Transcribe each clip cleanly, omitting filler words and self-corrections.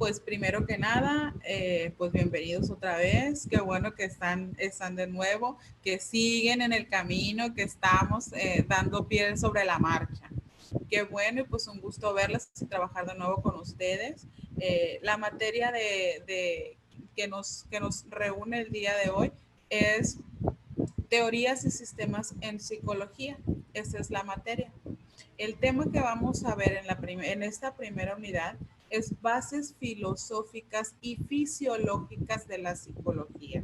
Pues primero que nada, pues bienvenidos otra vez. Qué bueno que están de nuevo, que siguen en el camino, que estamos dando pie sobre la marcha. Qué bueno y pues un gusto verles y trabajar de nuevo con ustedes. La materia que nos reúne el día de hoy es teorías y sistemas en psicología. Esa es la materia. El tema que vamos a ver en esta primera unidad es bases filosóficas y fisiológicas de la psicología.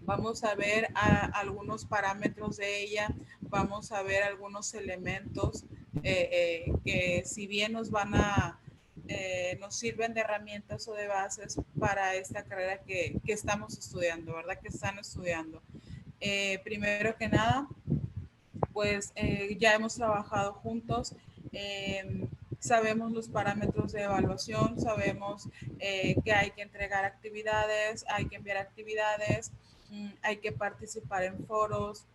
Vamos a ver algunos parámetros de ella, vamos a ver algunos elementos que si bien nos sirven de herramientas o de bases para esta carrera que estamos estudiando, ¿verdad? Que están estudiando. Primero que nada, pues ya hemos trabajado juntos, eh, sabemos los parámetros de evaluación, sabemos que hay que entregar actividades, hay que enviar actividades, hay que participar en foros,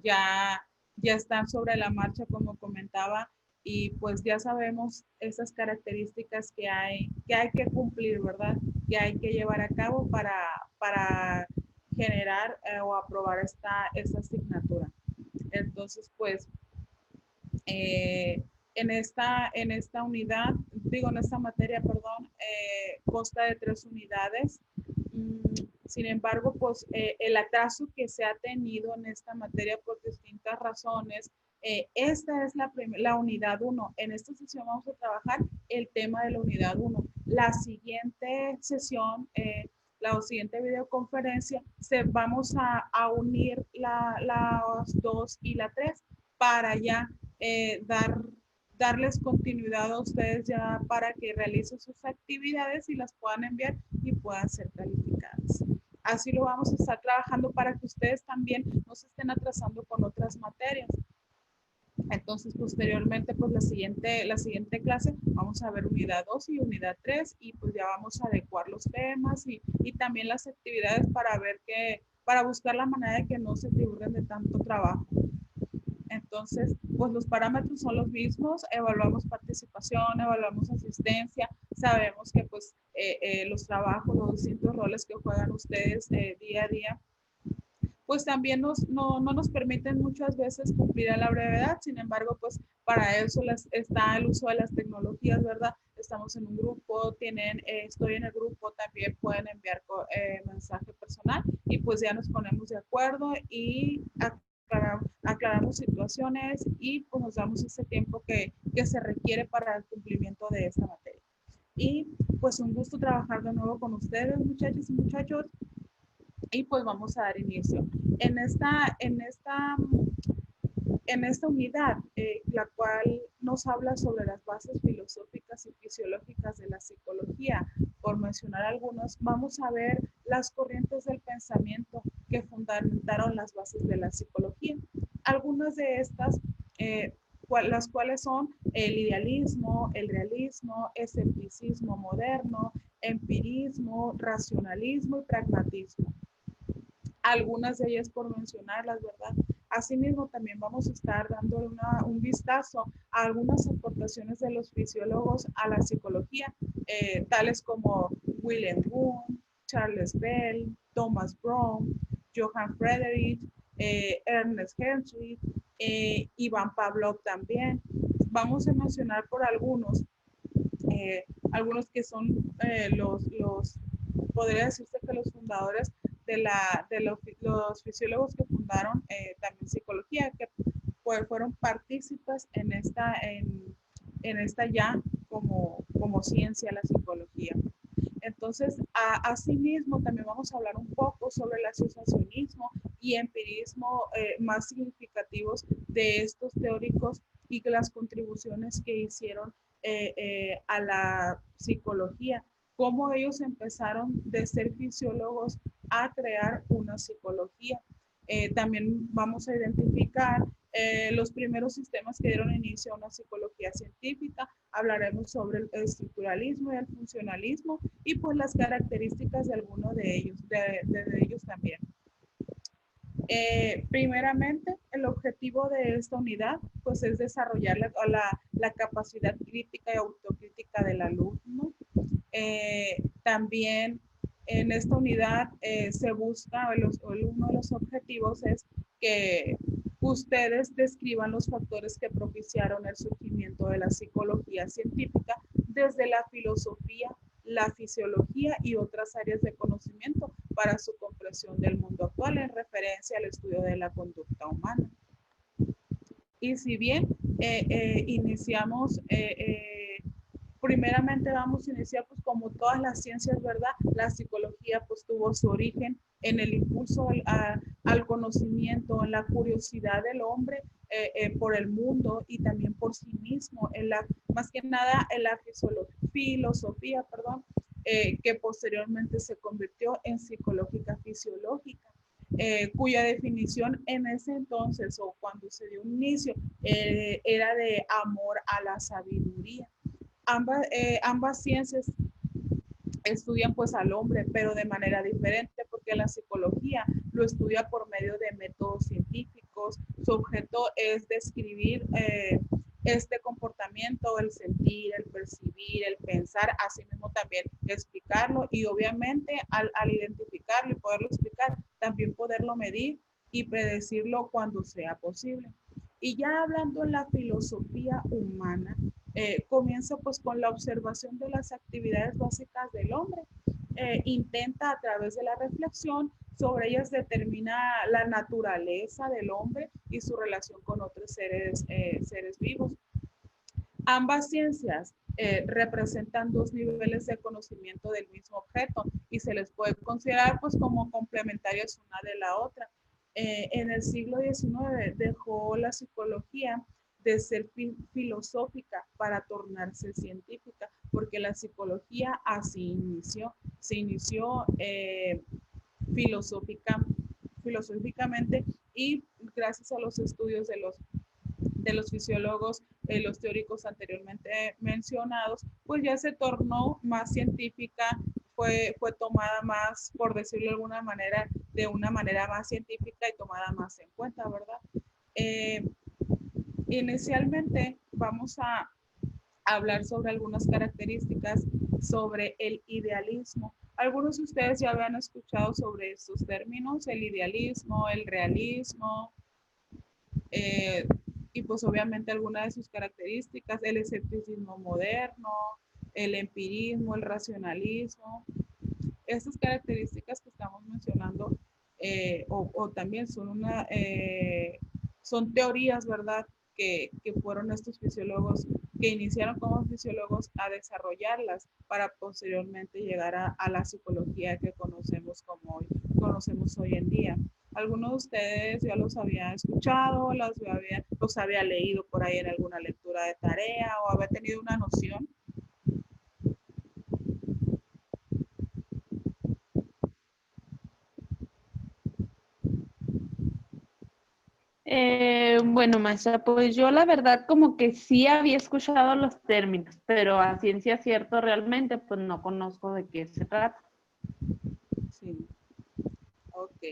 ya están sobre la marcha, como comentaba, y pues ya sabemos esas características que hay que cumplir, ¿verdad? Que hay que llevar a cabo para generar o aprobar esta asignatura. Entonces, pues, eh, en esta unidad, en esta materia, perdón, consta de 3 unidades. Sin embargo, pues el atraso que se ha tenido en esta materia por distintas razones, esta es la unidad 1. En esta sesión vamos a trabajar el tema de la unidad 1. La siguiente sesión, la siguiente videoconferencia, vamos a unir las 2 y la 3 para ya darles continuidad a ustedes ya para que realicen sus actividades y las puedan enviar y puedan ser calificadas. Así lo vamos a estar trabajando para que ustedes también no se estén atrasando con otras materias. Entonces, posteriormente, pues la siguiente clase vamos a ver unidad 2 y unidad 3 y pues ya vamos a adecuar los temas y también las actividades para buscar la manera de que no se figuren de tanto trabajo. Entonces, pues los parámetros son los mismos, evaluamos participación, evaluamos asistencia, sabemos que pues los trabajos, los distintos roles que juegan ustedes día a día, pues también no nos permiten muchas veces cumplir a la brevedad. Sin embargo, pues para eso está el uso de las tecnologías, ¿verdad? Estamos en un grupo, estoy en el grupo, también pueden enviar mensaje personal y pues ya nos ponemos de acuerdo y aclaramos situaciones y pues nos damos ese tiempo que se requiere para el cumplimiento de esta materia. Y pues un gusto trabajar de nuevo con ustedes, muchachos y muchachos. Y pues vamos a dar inicio. En esta, en esta, en esta unidad, la cual nos habla sobre las bases filosóficas y fisiológicas de la psicología, por mencionar algunos, vamos a ver las corrientes del pensamiento que fundamentaron las bases de la psicología. Algunas de estas, las cuales son el idealismo, el realismo, escepticismo moderno, empirismo, racionalismo y pragmatismo. Algunas de ellas por mencionarlas, ¿verdad? Asimismo, también vamos a estar dando un vistazo a algunas aportaciones de los fisiólogos a la psicología, tales como William Wundt, Charles Bell, Thomas Brown, Johann Friedrich, Ernest Henry, Iván Pavlov también. Vamos a mencionar por algunos que son podría decirse que los fundadores los fisiólogos que fundaron también psicología, que fueron partícipes en esta ya como ciencia, la psicología. Entonces, asimismo, también vamos a hablar un poco sobre el asociacionismo y empirismo más significativos de estos teóricos y las contribuciones que hicieron a la psicología, cómo ellos empezaron de ser fisiólogos a crear una psicología. También vamos a identificar los primeros sistemas que dieron inicio a una psicología científica. Hablaremos sobre el estructuralismo y el funcionalismo y pues las características de algunos de ellos también. Primeramente, el objetivo de esta unidad pues, es desarrollar la capacidad crítica y autocrítica práctica del alumno. También en esta unidad se busca, uno de los objetivos es que ustedes describan los factores que propiciaron el surgimiento de la psicología científica desde la filosofía, la fisiología y otras áreas de conocimiento para su comprensión del mundo actual en referencia al estudio de la conducta humana. Y si bien iniciamos, primeramente vamos a iniciar pues como todas las ciencias, ¿verdad? La psicología pues tuvo su origen en el impulso al conocimiento, en la curiosidad del hombre por el mundo y también por sí mismo, más que nada en la filosofía, perdón, que posteriormente se convirtió en psicológica fisiológica. Cuya definición en ese entonces o cuando se dio un inicio era de amor a la sabiduría. Ambas ciencias estudian pues al hombre, pero de manera diferente, porque la psicología lo estudia por medio de métodos científicos. Su objeto es describir este comportamiento, el sentir, el percibir, el pensar, así mismo también explicarlo y obviamente al identificarlo y poderlo explicar, también poderlo medir y predecirlo cuando sea posible. Y ya hablando en la filosofía humana, comienza pues con la observación de las actividades básicas del hombre. Intenta a través de la reflexión sobre ellas determina la naturaleza del hombre y su relación con otros seres vivos. Ambas ciencias representan dos niveles de conocimiento del mismo objeto y se les puede considerar pues como complementarias una de la otra. En el siglo XIX dejó la psicología de ser filosófica para tornarse científica, porque la psicología así inició. Se inició filosóficamente y gracias a los estudios de los fisiólogos, los teóricos anteriormente mencionados, pues ya se tornó más científica, fue tomada más, por decirlo de alguna manera, de una manera más científica y tomada más en cuenta, ¿verdad? Inicialmente vamos a hablar sobre algunas características sobre el idealismo. Algunos de ustedes ya habían escuchado sobre estos términos, el idealismo, el realismo, y pues obviamente algunas de sus características, el escepticismo moderno, el empirismo, el racionalismo. Estas características que estamos mencionando o también son teorías, ¿verdad? Que fueron estos fisiólogos que iniciaron como fisiólogos a desarrollarlas para posteriormente llegar a la psicología que conocemos hoy en día. Algunos de ustedes ya los había escuchado, los había leído por ahí en alguna lectura de tarea o había tenido una noción. Bueno, maestra, pues yo la verdad como que sí había escuchado los términos, pero a ciencia cierta realmente pues no conozco de qué se trata. Sí, ok,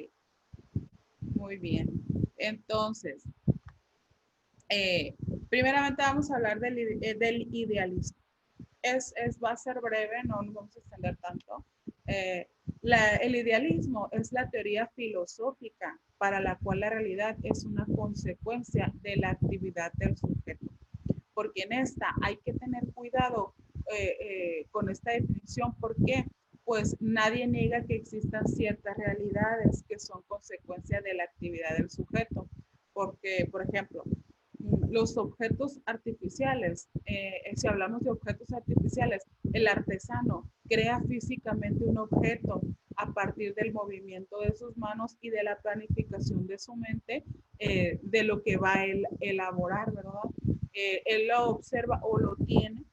muy bien. Entonces, primeramente vamos a hablar del idealismo. Va a ser breve, no nos vamos a extender tanto. El idealismo es la teoría filosófica para la cual la realidad es una consecuencia de la actividad del sujeto. Porque en esta hay que tener cuidado con esta definición. ¿Por qué? Pues nadie niega que existan ciertas realidades que son consecuencia de la actividad del sujeto. Porque, por ejemplo, los objetos artificiales, si hablamos de objetos artificiales, el artesano crea físicamente un objeto a partir del movimiento de sus manos y de la planificación de su mente, de lo que va a elaborar, ¿verdad? Él lo observa o lo tiene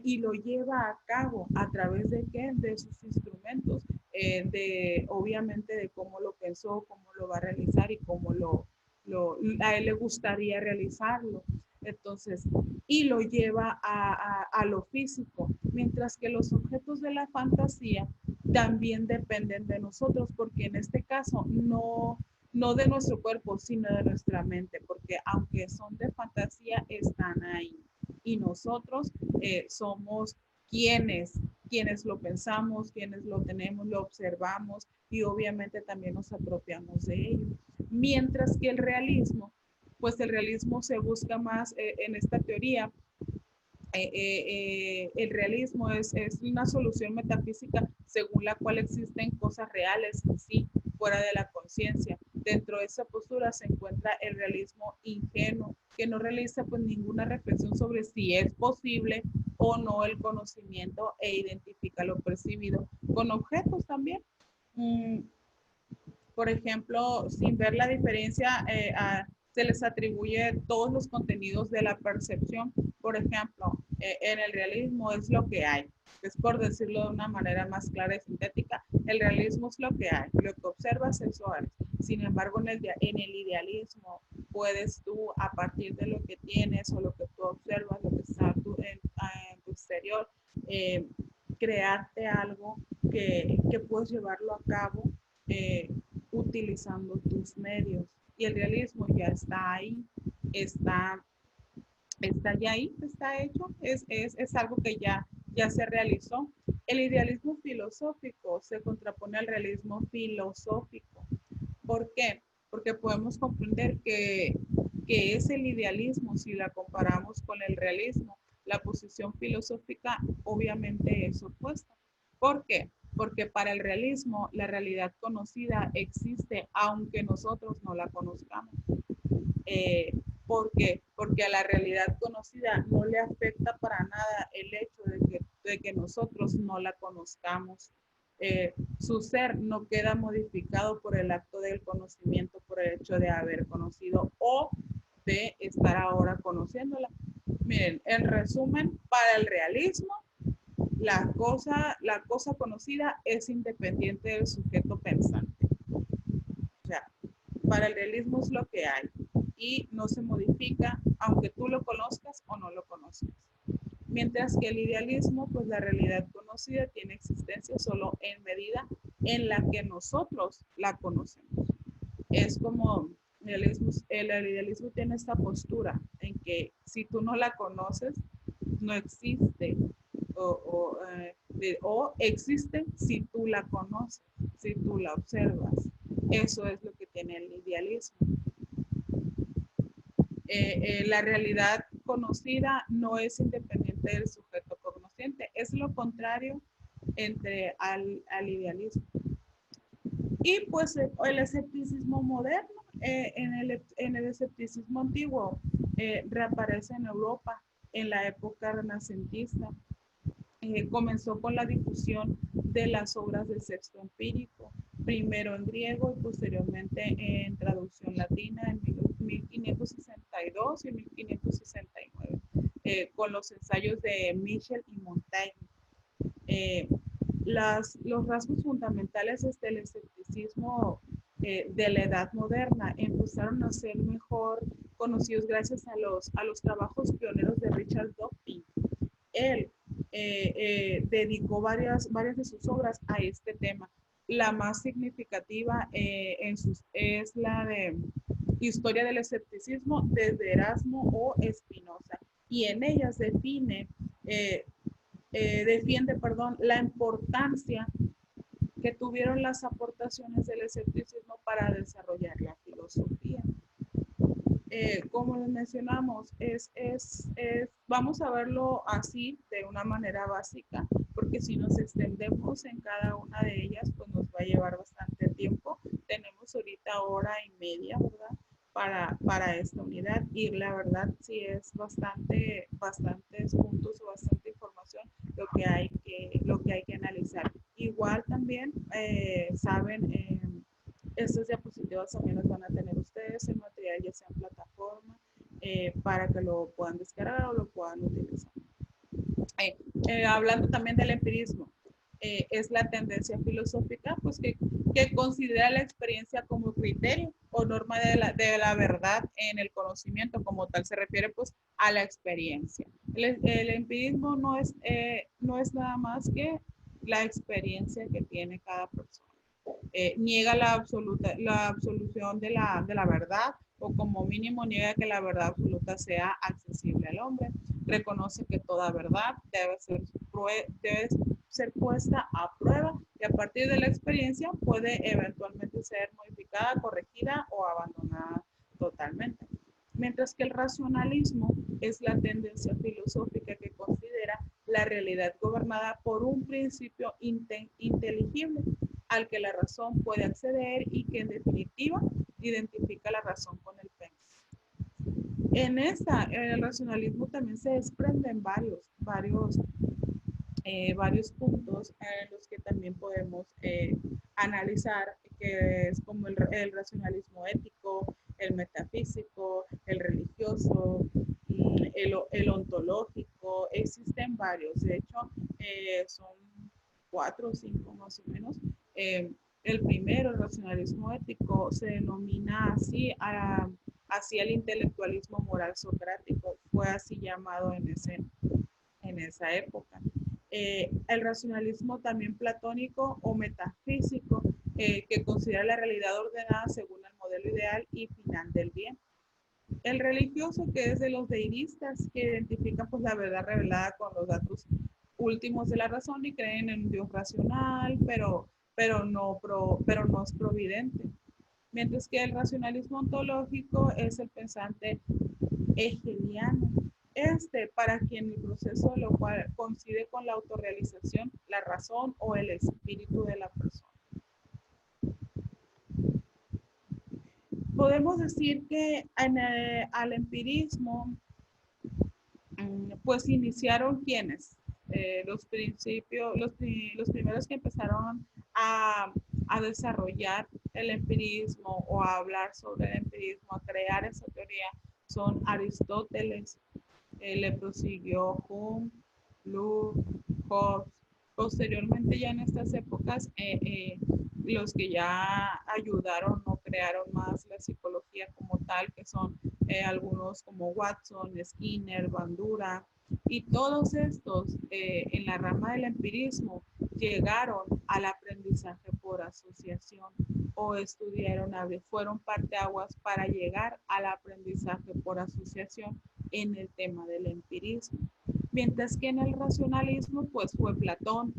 y lo lleva a cabo a través de qué, de sus instrumentos, obviamente de cómo lo pensó, cómo lo va a realizar y cómo a él le gustaría realizarlo. Entonces, y lo lleva a lo físico, mientras que los objetos de la fantasía también dependen de nosotros, porque en este caso no de nuestro cuerpo, sino de nuestra mente, porque aunque son de fantasía, están ahí. y nosotros somos quienes lo pensamos, quienes lo tenemos, lo observamos y obviamente también nos apropiamos de ello. Mientras que el realismo, pues el realismo se busca más en esta teoría. El realismo es una solución metafísica según la cual existen cosas reales en sí, fuera de la conciencia. Dentro de esa postura se encuentra el realismo ingenuo, que no realiza pues ninguna reflexión sobre si es posible o no el conocimiento e identifica lo percibido con objetos también. Por ejemplo, sin ver la diferencia, se les atribuye todos los contenidos de la percepción. Por ejemplo, en el realismo es lo que hay. Es por decirlo de una manera más clara y sintética, el realismo es lo que hay. Lo que observas, eso es. Sin embargo, en el idealismo, puedes tú, a partir de lo que tienes o lo que tú observas, lo que está en tu exterior, crearte algo que puedes llevarlo a cabo utilizando tus medios. Y el realismo ya está ahí, está ya ahí, está hecho, es algo que ya se realizó. El idealismo filosófico se contrapone al realismo filosófico. ¿Por qué? Porque podemos comprender que es el idealismo si la comparamos con el realismo. La posición filosófica obviamente es opuesta. ¿Por qué? Porque para el realismo la realidad conocida existe aunque nosotros no la conozcamos. ¿Por qué? Porque a la realidad conocida no le afecta para nada el hecho de que nosotros no la conozcamos. Su ser no queda modificado por el acto del conocimiento, por el hecho de haber conocido o de estar ahora conociéndola. Miren, en resumen, para el realismo, la cosa conocida es independiente del sujeto pensante. O sea, para el realismo es lo que hay y no se modifica aunque tú lo conozcas o no lo conozcas. Mientras que el idealismo, pues la realidad conocida tiene existencia solo en medida en la que nosotros la conocemos. Es como el idealismo tiene esta postura en que si tú no la conoces, no existe o existe si tú la conoces, si tú la observas. Eso es lo que tiene el idealismo. La realidad conocida no es independiente del sujeto cognosciente, es lo contrario al idealismo. Y pues el escepticismo moderno, en el escepticismo antiguo, reaparece en Europa en la época renacentista. Comenzó con la difusión de las obras del sexto empírico, primero en griego y posteriormente en traducción latina en 1562 y 1569, con los ensayos de Michel y Montaigne. Los rasgos fundamentales del escepticismo de la edad moderna empezaron a ser mejor conocidos gracias a los trabajos pioneros de Richard Dawkins. Él dedicó varias de sus obras a este tema. La más significativa es la de Historia del escepticismo desde Erasmo o Spinoza, y en ellas defiende la importancia que tuvieron las aportaciones del escepticismo para desarrollar la filosofía. Como les mencionamos, vamos a verlo así de una manera básica, porque si nos extendemos en cada una de ellas, pues nos va a llevar bastante tiempo. Tenemos ahorita hora y media, ¿verdad? Para esta unidad, y la verdad sí es bastantes puntos o bastante información lo que hay que analizar. Igual también, saben, estas diapositivas también las van a tener ustedes, el material ya sea en plataforma, para que lo puedan descargar o lo puedan utilizar. Hablando también del empirismo, es la tendencia filosófica pues, que considera la experiencia como criterio o norma de la verdad en el conocimiento. Como tal se refiere pues, a la experiencia. El empirismo no es nada más que la experiencia que tiene cada persona. Niega la absolución de la verdad, o como mínimo niega que la verdad absoluta sea accesible al hombre. reconoce que toda verdad debe ser puesta a prueba y a partir de la experiencia puede eventualmente ser modificada, corregida o abandonada totalmente. Mientras que el racionalismo es la tendencia filosófica que considera la realidad gobernada por un principio inteligible al que la razón puede acceder y que en definitiva identifica la razón con el pensamiento. En el racionalismo también se desprenden varios puntos en los que también podemos analizar, que es como el racionalismo ético, el metafísico, el religioso, el ontológico. Existen varios, de hecho, son 4 o 5 más o menos. El primero, el racionalismo ético, se denomina así el intelectualismo moral socrático, fue así llamado en esa época. El racionalismo también platónico o metafísico, que considera la realidad ordenada según el modelo ideal y final del bien. El religioso, que es de los deístas, que identifica pues la verdad revelada con los datos últimos de la razón y creen en un Dios racional, pero no es providente. Mientras que el racionalismo ontológico es el pensante hegeliano. Para quien el proceso lo cual coincide con la autorrealización, la razón o el espíritu de la persona. Podemos decir que al empirismo, pues iniciaron quienes, los primeros que empezaron a desarrollar el empirismo o a hablar sobre el empirismo, a crear esa teoría, son Aristóteles, le prosiguió Hume, Locke, Hobbes. Posteriormente, ya en estas épocas, los que ya ayudaron o crearon más la psicología como tal, que son algunos como Watson, Skinner, Bandura, y todos estos en la rama del empirismo llegaron al aprendizaje por asociación o fueron parteaguas para llegar al aprendizaje por asociación en el tema del empirismo. Mientras que en el racionalismo, pues fue Platón,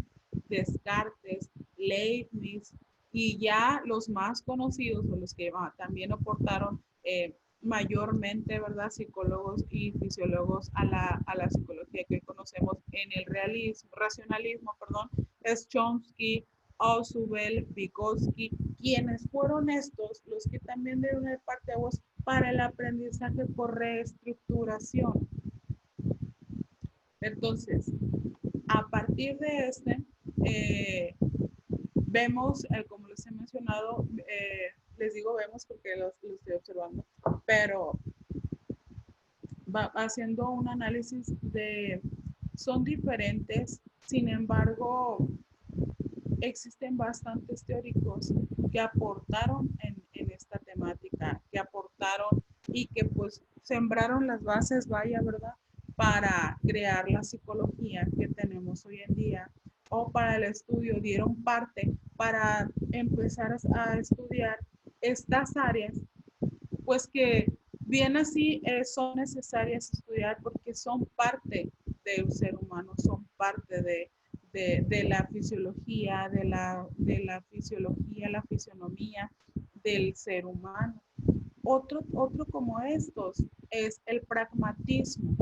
Descartes, Leibniz y ya los más conocidos o los que también aportaron mayormente, ¿verdad? Psicólogos y fisiólogos a la psicología que hoy conocemos en el racionalismo, es Chomsky, Ausubel, Vygotsky, quienes fueron estos los que también dieron el parteaguas para el aprendizaje por reestructuración. Entonces, a partir de vemos, como les he mencionado, les digo vemos porque los estoy observando, pero va haciendo un análisis son diferentes, sin embargo, existen bastantes teóricos que aportaron en esta temática, que aportaron y que pues sembraron las bases, vaya, ¿verdad?, para crear la psicología que tenemos hoy en día o para el estudio, dieron parte para empezar a estudiar estas áreas, pues que bien así son necesarias estudiar porque son parte del ser humano, son parte de la fisiología, de la fisiología, la fisionomía del ser humano. Otro como estos es el pragmatismo.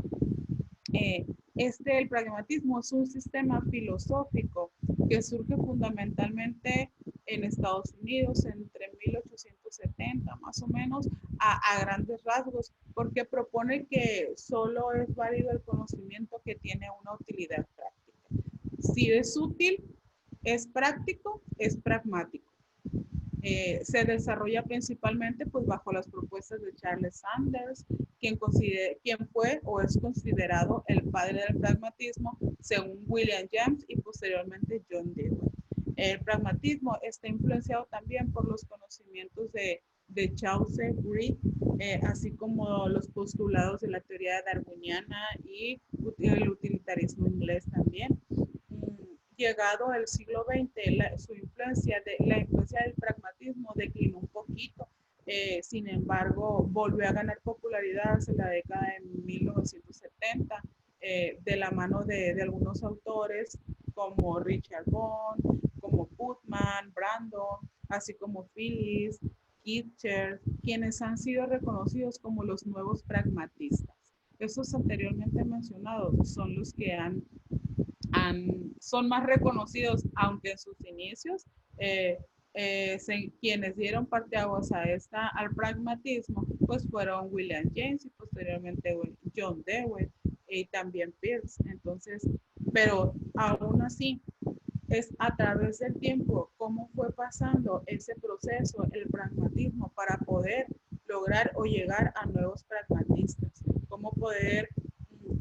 El pragmatismo es un sistema filosófico que surge fundamentalmente en Estados Unidos entre 1870 más o menos a grandes rasgos, porque propone que solo es válido el conocimiento que tiene una utilidad práctica. Si es útil, es práctico, es pragmático. Se desarrolla principalmente pues, bajo las propuestas de Charles Sanders, quien fue o es considerado el padre del pragmatismo según William James y posteriormente John Dewey. El pragmatismo está influenciado también por los conocimientos de Chaucer, Reed, así como los postulados de la teoría darwiniana y el utilitarismo inglés también. Llegado al siglo XX, la influencia del pragmatismo declinó un poquito. Sin embargo, volvió a ganar popularidad en la década de 1970 de la mano de algunos autores como Richard Bond, como Putman, Brandon, así como Phillips, Kitcher, quienes han sido reconocidos como los nuevos pragmatistas. Estos anteriormente mencionados son los que son más reconocidos, aunque en sus inicios, quienes dieron parteaguas al pragmatismo, pues fueron William James y posteriormente John Dewey y también Peirce. Entonces, pero aún así, es a través del tiempo cómo fue pasando ese proceso, el pragmatismo, para poder lograr o llegar a nuevos pragmatistas, cómo poder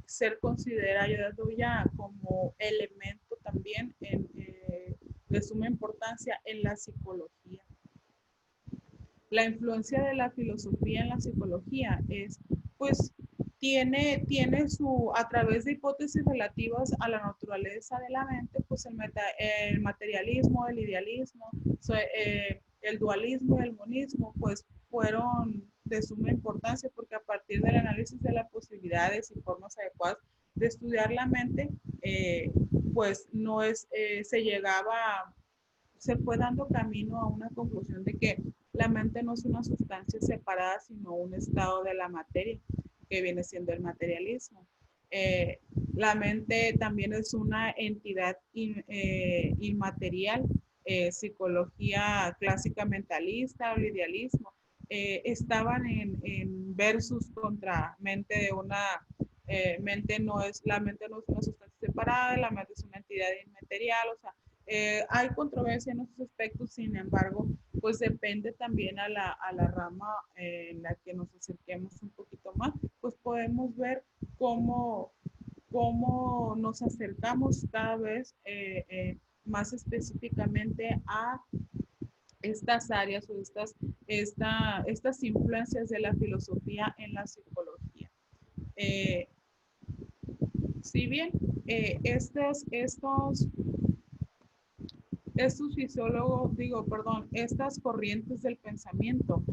ser considerado ya como elemento también de suma importancia en la psicología. La influencia de la filosofía en la psicología es, pues, a través de hipótesis relativas a la naturaleza de la mente, pues el materialismo, el idealismo, el dualismo y el monismo, pues fueron de suma importancia porque a partir del análisis de las posibilidades y formas adecuadas de estudiar la mente, pues no es, se fue dando camino a una conclusión de que la mente no es una sustancia separada, sino un estado de la materia, que viene siendo el materialismo. Eh, la mente también es una entidad inmaterial, psicología clásica mentalista o idealismo. Estaban en versus contra mente de una la mente no es una sustancia separada, la mente es una entidad inmaterial, o sea, hay controversia en esos aspectos, sin embargo, pues depende también a la rama en la que nos acerquemos un poquito más, pues podemos ver cómo, cómo nos acercamos cada vez más específicamente a estas áreas o estas influencias de la filosofía en la psicología. Eh, si bien estos fisiólogos, estas corrientes del pensamiento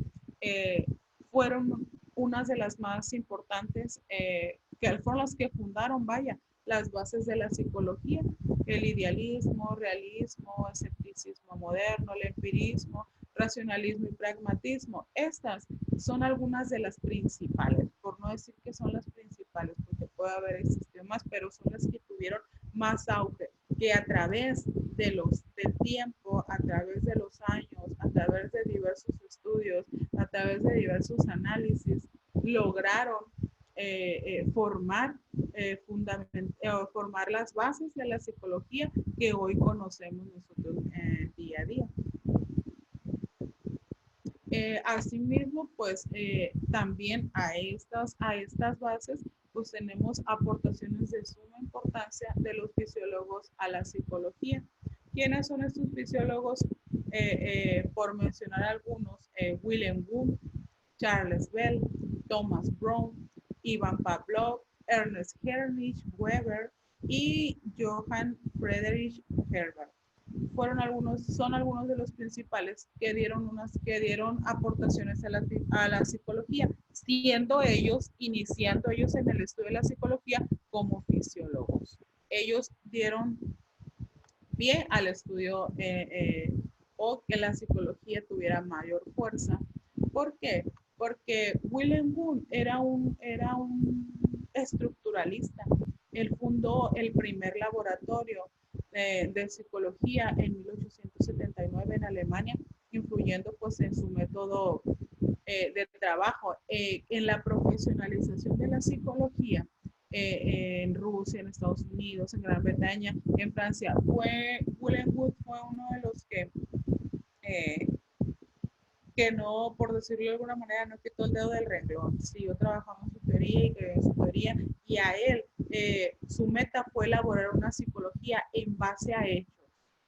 eh, fueron unas de las más importantes, que fueron las que fundaron, vaya, las bases de la psicología, el idealismo, realismo, escepticismo moderno, el empirismo, racionalismo y pragmatismo. Estas son algunas de las principales, por no decir que son las principales, porque puede haber existido más, pero son las que tuvieron más auge, que a través del tiempo, a través de los años, a través de diversos estudios, a través de diversos análisis, lograron formar las bases de la psicología que hoy conocemos nosotros día a día. Asimismo, pues también a estas bases, pues tenemos aportaciones de suma importancia de los fisiólogos a la psicología. ¿Quiénes son estos fisiólogos? Por mencionar algunos, Wilhelm Wundt, Charles Bell, Thomas Brown, Ivan Pavlov, Ernest Heinrich Weber y Johann Friedrich Herbert. Son algunos de los principales que dieron aportaciones a la psicología, iniciando ellos en el estudio de la psicología como fisiólogos. Ellos dieron pie al estudio o que la psicología tuviera mayor fuerza. ¿Por qué? Porque Wilhelm Wundt era un estructuralista. Él fundó el primer laboratorio de psicología en 1879 en Alemania, influyendo pues en su método de trabajo, en la profesionalización de la psicología. En Rusia, en Estados Unidos, en Gran Bretaña, en Francia. Wilhelm Wundt fue uno de los que no, por decirlo de alguna manera, no quitó el dedo del renglón. Siguió trabajando en su teoría y en su teoría, y a él, su meta fue elaborar una psicología en base a hechos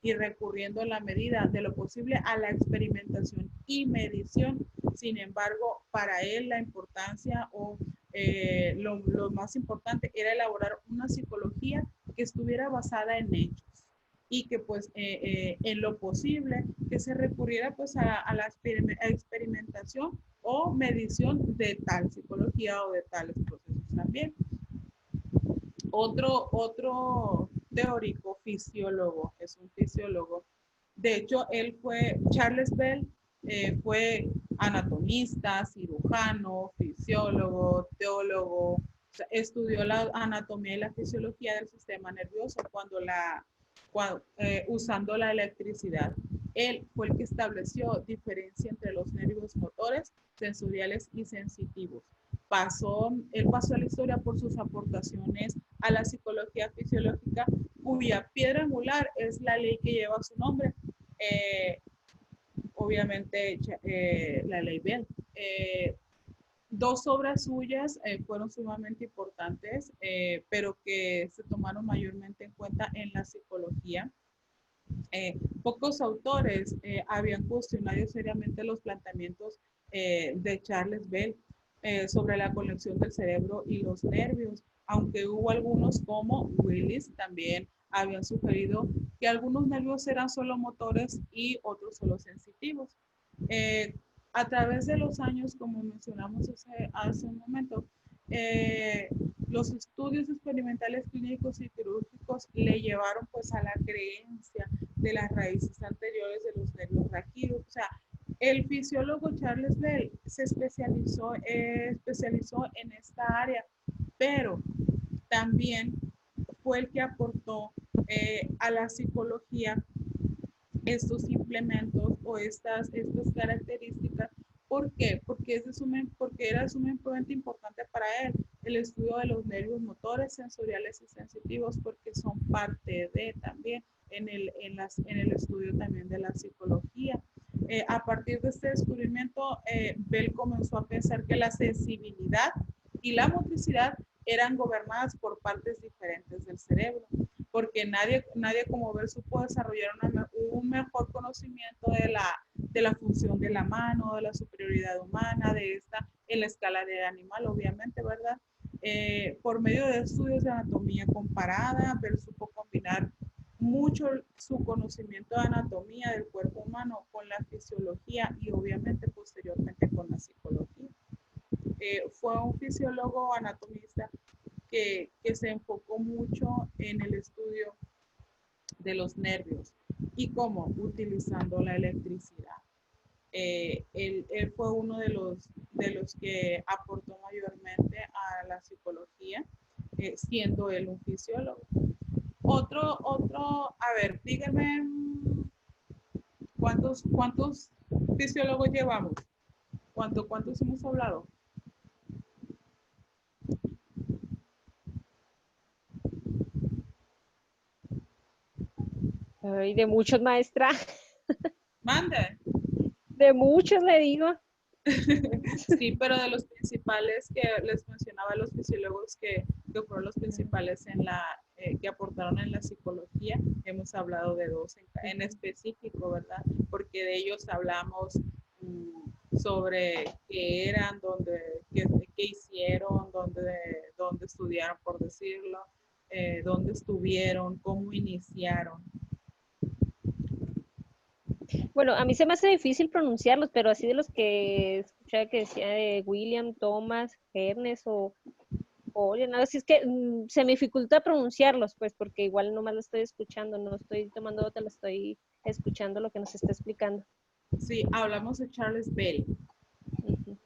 y recurriendo en la medida de lo posible a la experimentación y medición. Sin embargo, para él la importancia o lo más importante era elaborar una psicología que estuviera basada en hechos y que pues en lo posible que se recurriera pues a la experimentación o medición de tal psicología o de tales procesos también. Otro teórico fisiólogo, es un fisiólogo. De hecho, Charles Bell fue anatomista, cirujano, fisiólogo, teólogo, o sea, estudió la anatomía y la fisiología del sistema nervioso usando la electricidad. Él fue el que estableció diferencia entre los nervios motores, sensoriales y sensitivos. Él pasó a la historia por sus aportaciones a la psicología fisiológica, cuya piedra angular es la ley que lleva su nombre, obviamente la ley Bell. Dos obras suyas fueron sumamente importantes, pero que se tomaron mayormente en cuenta en la psicología. Pocos autores habían cuestionado seriamente los planteamientos de Charles Bell sobre la conexión del cerebro y los nervios, aunque hubo algunos como Willis también habían sugerido que algunos nervios eran solo motores y otros solo sensitivos. Eh, a través de los años, como mencionamos hace un momento, eh, los estudios experimentales clínicos y quirúrgicos le llevaron pues a la creencia de las raíces anteriores de los nervios raquídeos. O sea, el fisiólogo Charles Bell se especializó en esta área, pero también fue el que aportó a la psicología estos implementos o estas características. ¿Por qué? Porque era sumamente importante para él el estudio de los nervios motores, sensoriales y sensitivos, porque son parte de también en el estudio también de la psicología. A partir de este descubrimiento, Bell comenzó a pensar que la sensibilidad y la motricidad eran gobernadas por partes diferentes del cerebro, porque nadie como Bell supo desarrollar un mejor conocimiento de la función de la mano, de la superioridad humana, de esta en la escala del animal, obviamente, ¿verdad? Por medio de estudios de anatomía comparada, Bell supo combinar mucho su conocimiento de anatomía del cuerpo humano con la fisiología y obviamente posteriormente con la psicología. Fue un fisiólogo anatomista que se enfocó mucho en el estudio de los nervios y cómo utilizando la electricidad. Él fue uno de los que aportó mayormente a la psicología, siendo él un fisiólogo. A ver, díganme cuántos fisiólogos llevamos, cuántos hemos hablado. Ay, de muchos, maestra. Mande. De muchos, le digo. Sí, pero de los principales que les mencionaba, los fisiólogos que fueron los principales que aportaron en la psicología, hemos hablado de dos en específico, ¿verdad? Porque de ellos hablamos sobre qué eran, qué hicieron, dónde estudiaron, por decirlo, dónde estuvieron, cómo iniciaron. Bueno, a mí se me hace difícil pronunciarlos, pero así de los que escuché que decía de William, Thomas, Ernest oye, nada, así es que se me dificulta pronunciarlos, pues, porque igual nomás lo estoy escuchando, no estoy tomando nota, lo estoy escuchando lo que nos está explicando. Sí, hablamos de Charles Bell. Uh-huh.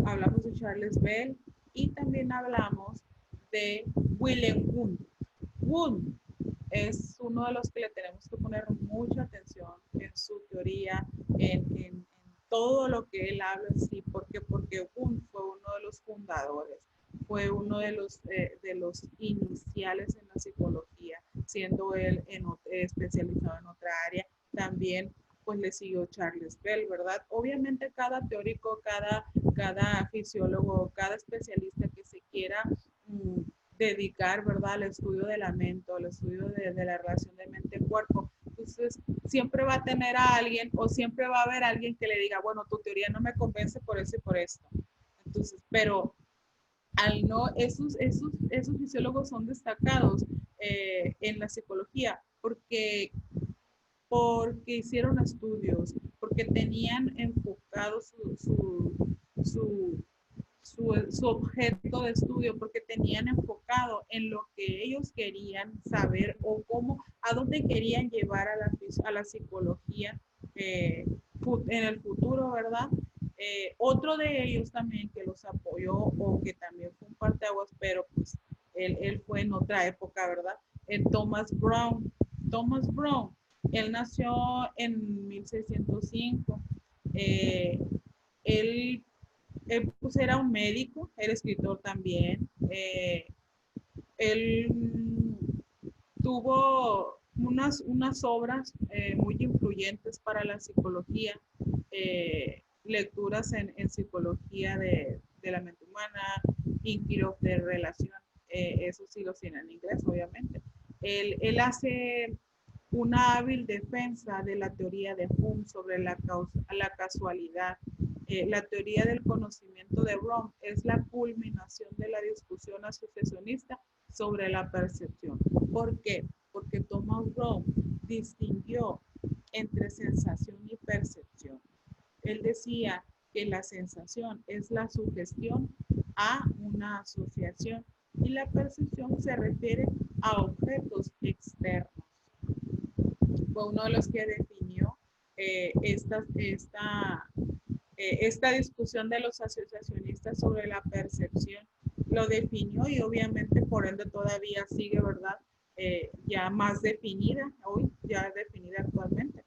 Hablamos de Charles Bell y también hablamos de William Wundt. Wundt es uno de los que le tenemos que poner mucha atención en su teoría, en todo lo que él habla en sí. ¿Por qué? Porque Wundt fue uno de los fundadores, fue uno de los iniciales en la psicología, siendo él especializado en otra área. También pues le siguió Charles Bell, ¿verdad? Obviamente cada teórico, cada fisiólogo, cada especialista que se quiera dedicar, ¿verdad?, al estudio de la mente, al estudio de la relación de mente-cuerpo. Entonces, siempre va a tener a alguien o siempre va a haber alguien que le diga, bueno, tu teoría no me convence por eso y por esto. Entonces, pero esos fisiólogos son destacados en la psicología porque hicieron estudios, porque tenían enfocado su objeto de estudio, porque tenían enfocado en lo que ellos querían saber o cómo, a dónde querían llevar a la psicología en el futuro, ¿verdad? Otro de ellos también que los apoyó o que también fue un parteaguas, pero pues él fue en otra época, ¿verdad? Thomas Brown. Thomas Brown, él nació en 1605. Él pues era un médico, era escritor también. Él tuvo unas obras muy influyentes para la psicología, lecturas en psicología de la mente humana, Inquiry de relación, eso sí lo tiene en inglés, obviamente. Él hace una hábil defensa de la teoría de Hume sobre la casualidad. La teoría del conocimiento de Brown es la culminación de la discusión asociacionista sobre la percepción. ¿Por qué? Porque Thomas Brown distinguió entre sensación y percepción. Él decía que la sensación es la sugestión a una asociación y la percepción se refiere a objetos externos. Fue uno de los que definió esta discusión de los asociacionistas sobre la percepción. Lo definió y obviamente por ende todavía sigue, ¿verdad? Ya más definida, hoy ya definida actualmente.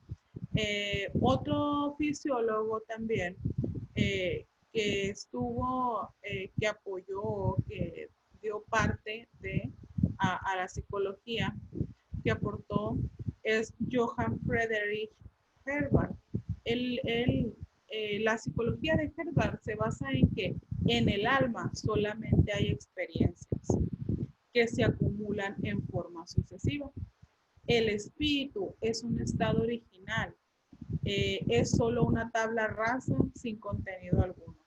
Otro fisiólogo también que estuvo, que apoyó, que dio parte a la psicología, que aportó, es Johann Friedrich Herbart. La psicología de Herbart se basa en que en el alma solamente hay experiencias que se acumulan en forma sucesiva. El espíritu es un estado original, es solo una tabla rasa sin contenido alguno.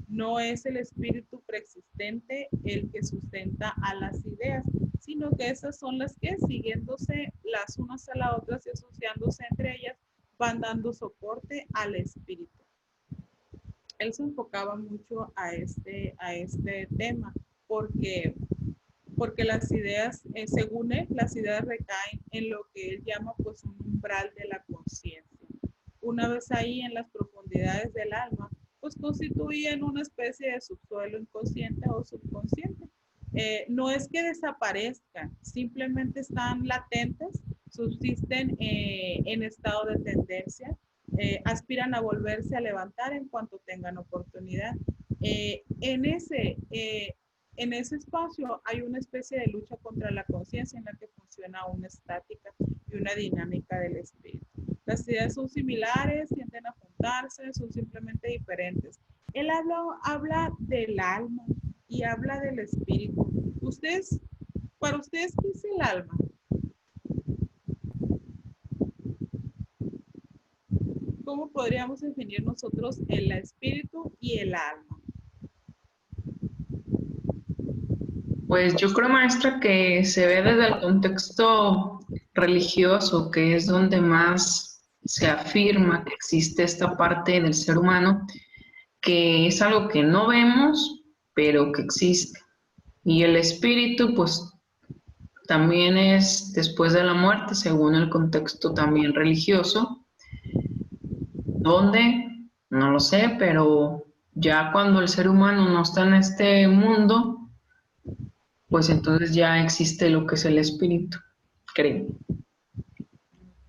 No es el espíritu preexistente el que sustenta a las ideas, sino que esas son las que, siguiéndose las unas a las otras y asociándose entre ellas, van dando soporte al espíritu. Él se enfocaba mucho a este tema porque las ideas, según él, las ideas recaen en lo que él llama pues un umbral de la conciencia. Una vez ahí en las profundidades del alma, pues constituyen una especie de subsuelo inconsciente o subconsciente. No es que desaparezcan, simplemente están latentes, subsisten en estado de tendencia, aspiran a volverse a levantar en cuanto tengan oportunidad. En ese espacio hay una especie de lucha contra la conciencia en la que funciona una estática y una dinámica del espíritu. Las ideas son similares, tienden a juntarse, son simplemente diferentes. Él habla del alma y habla del espíritu. Para ustedes, ¿qué es el alma? ¿Cómo podríamos definir nosotros el espíritu y el alma? Pues yo creo, maestra, que se ve desde el contexto religioso, que es donde más se afirma que existe esta parte del ser humano, que es algo que no vemos, pero que existe. Y el espíritu, pues también es después de la muerte, según el contexto también religioso. ¿Dónde? No lo sé, pero ya cuando el ser humano no está en este mundo, pues entonces ya existe lo que es el espíritu, creo.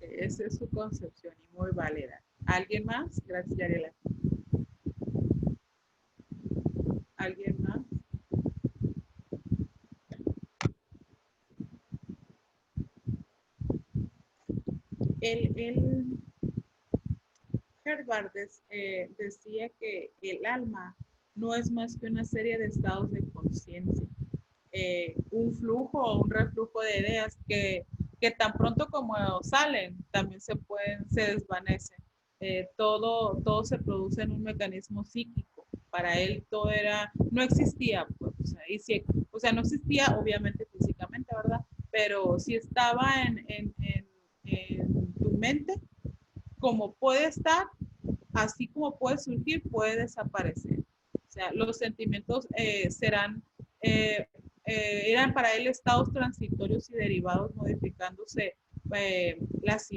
Esa es su concepción y muy válida. ¿Alguien más? Gracias, Yarela. ¿Alguien más? Herbart decía que el alma no es más que una serie de estados de conciencia, un flujo o un reflujo de ideas que tan pronto como salen, también se desvanecen. Todo se produce en un mecanismo psíquico. Para él todo no existía, pues, no existía obviamente físicamente, ¿verdad? Pero si estaba en tu mente, como puede estar, así como puede surgir, puede desaparecer. sea, los sentimientos eran para él estados transitorios y derivados modificándose,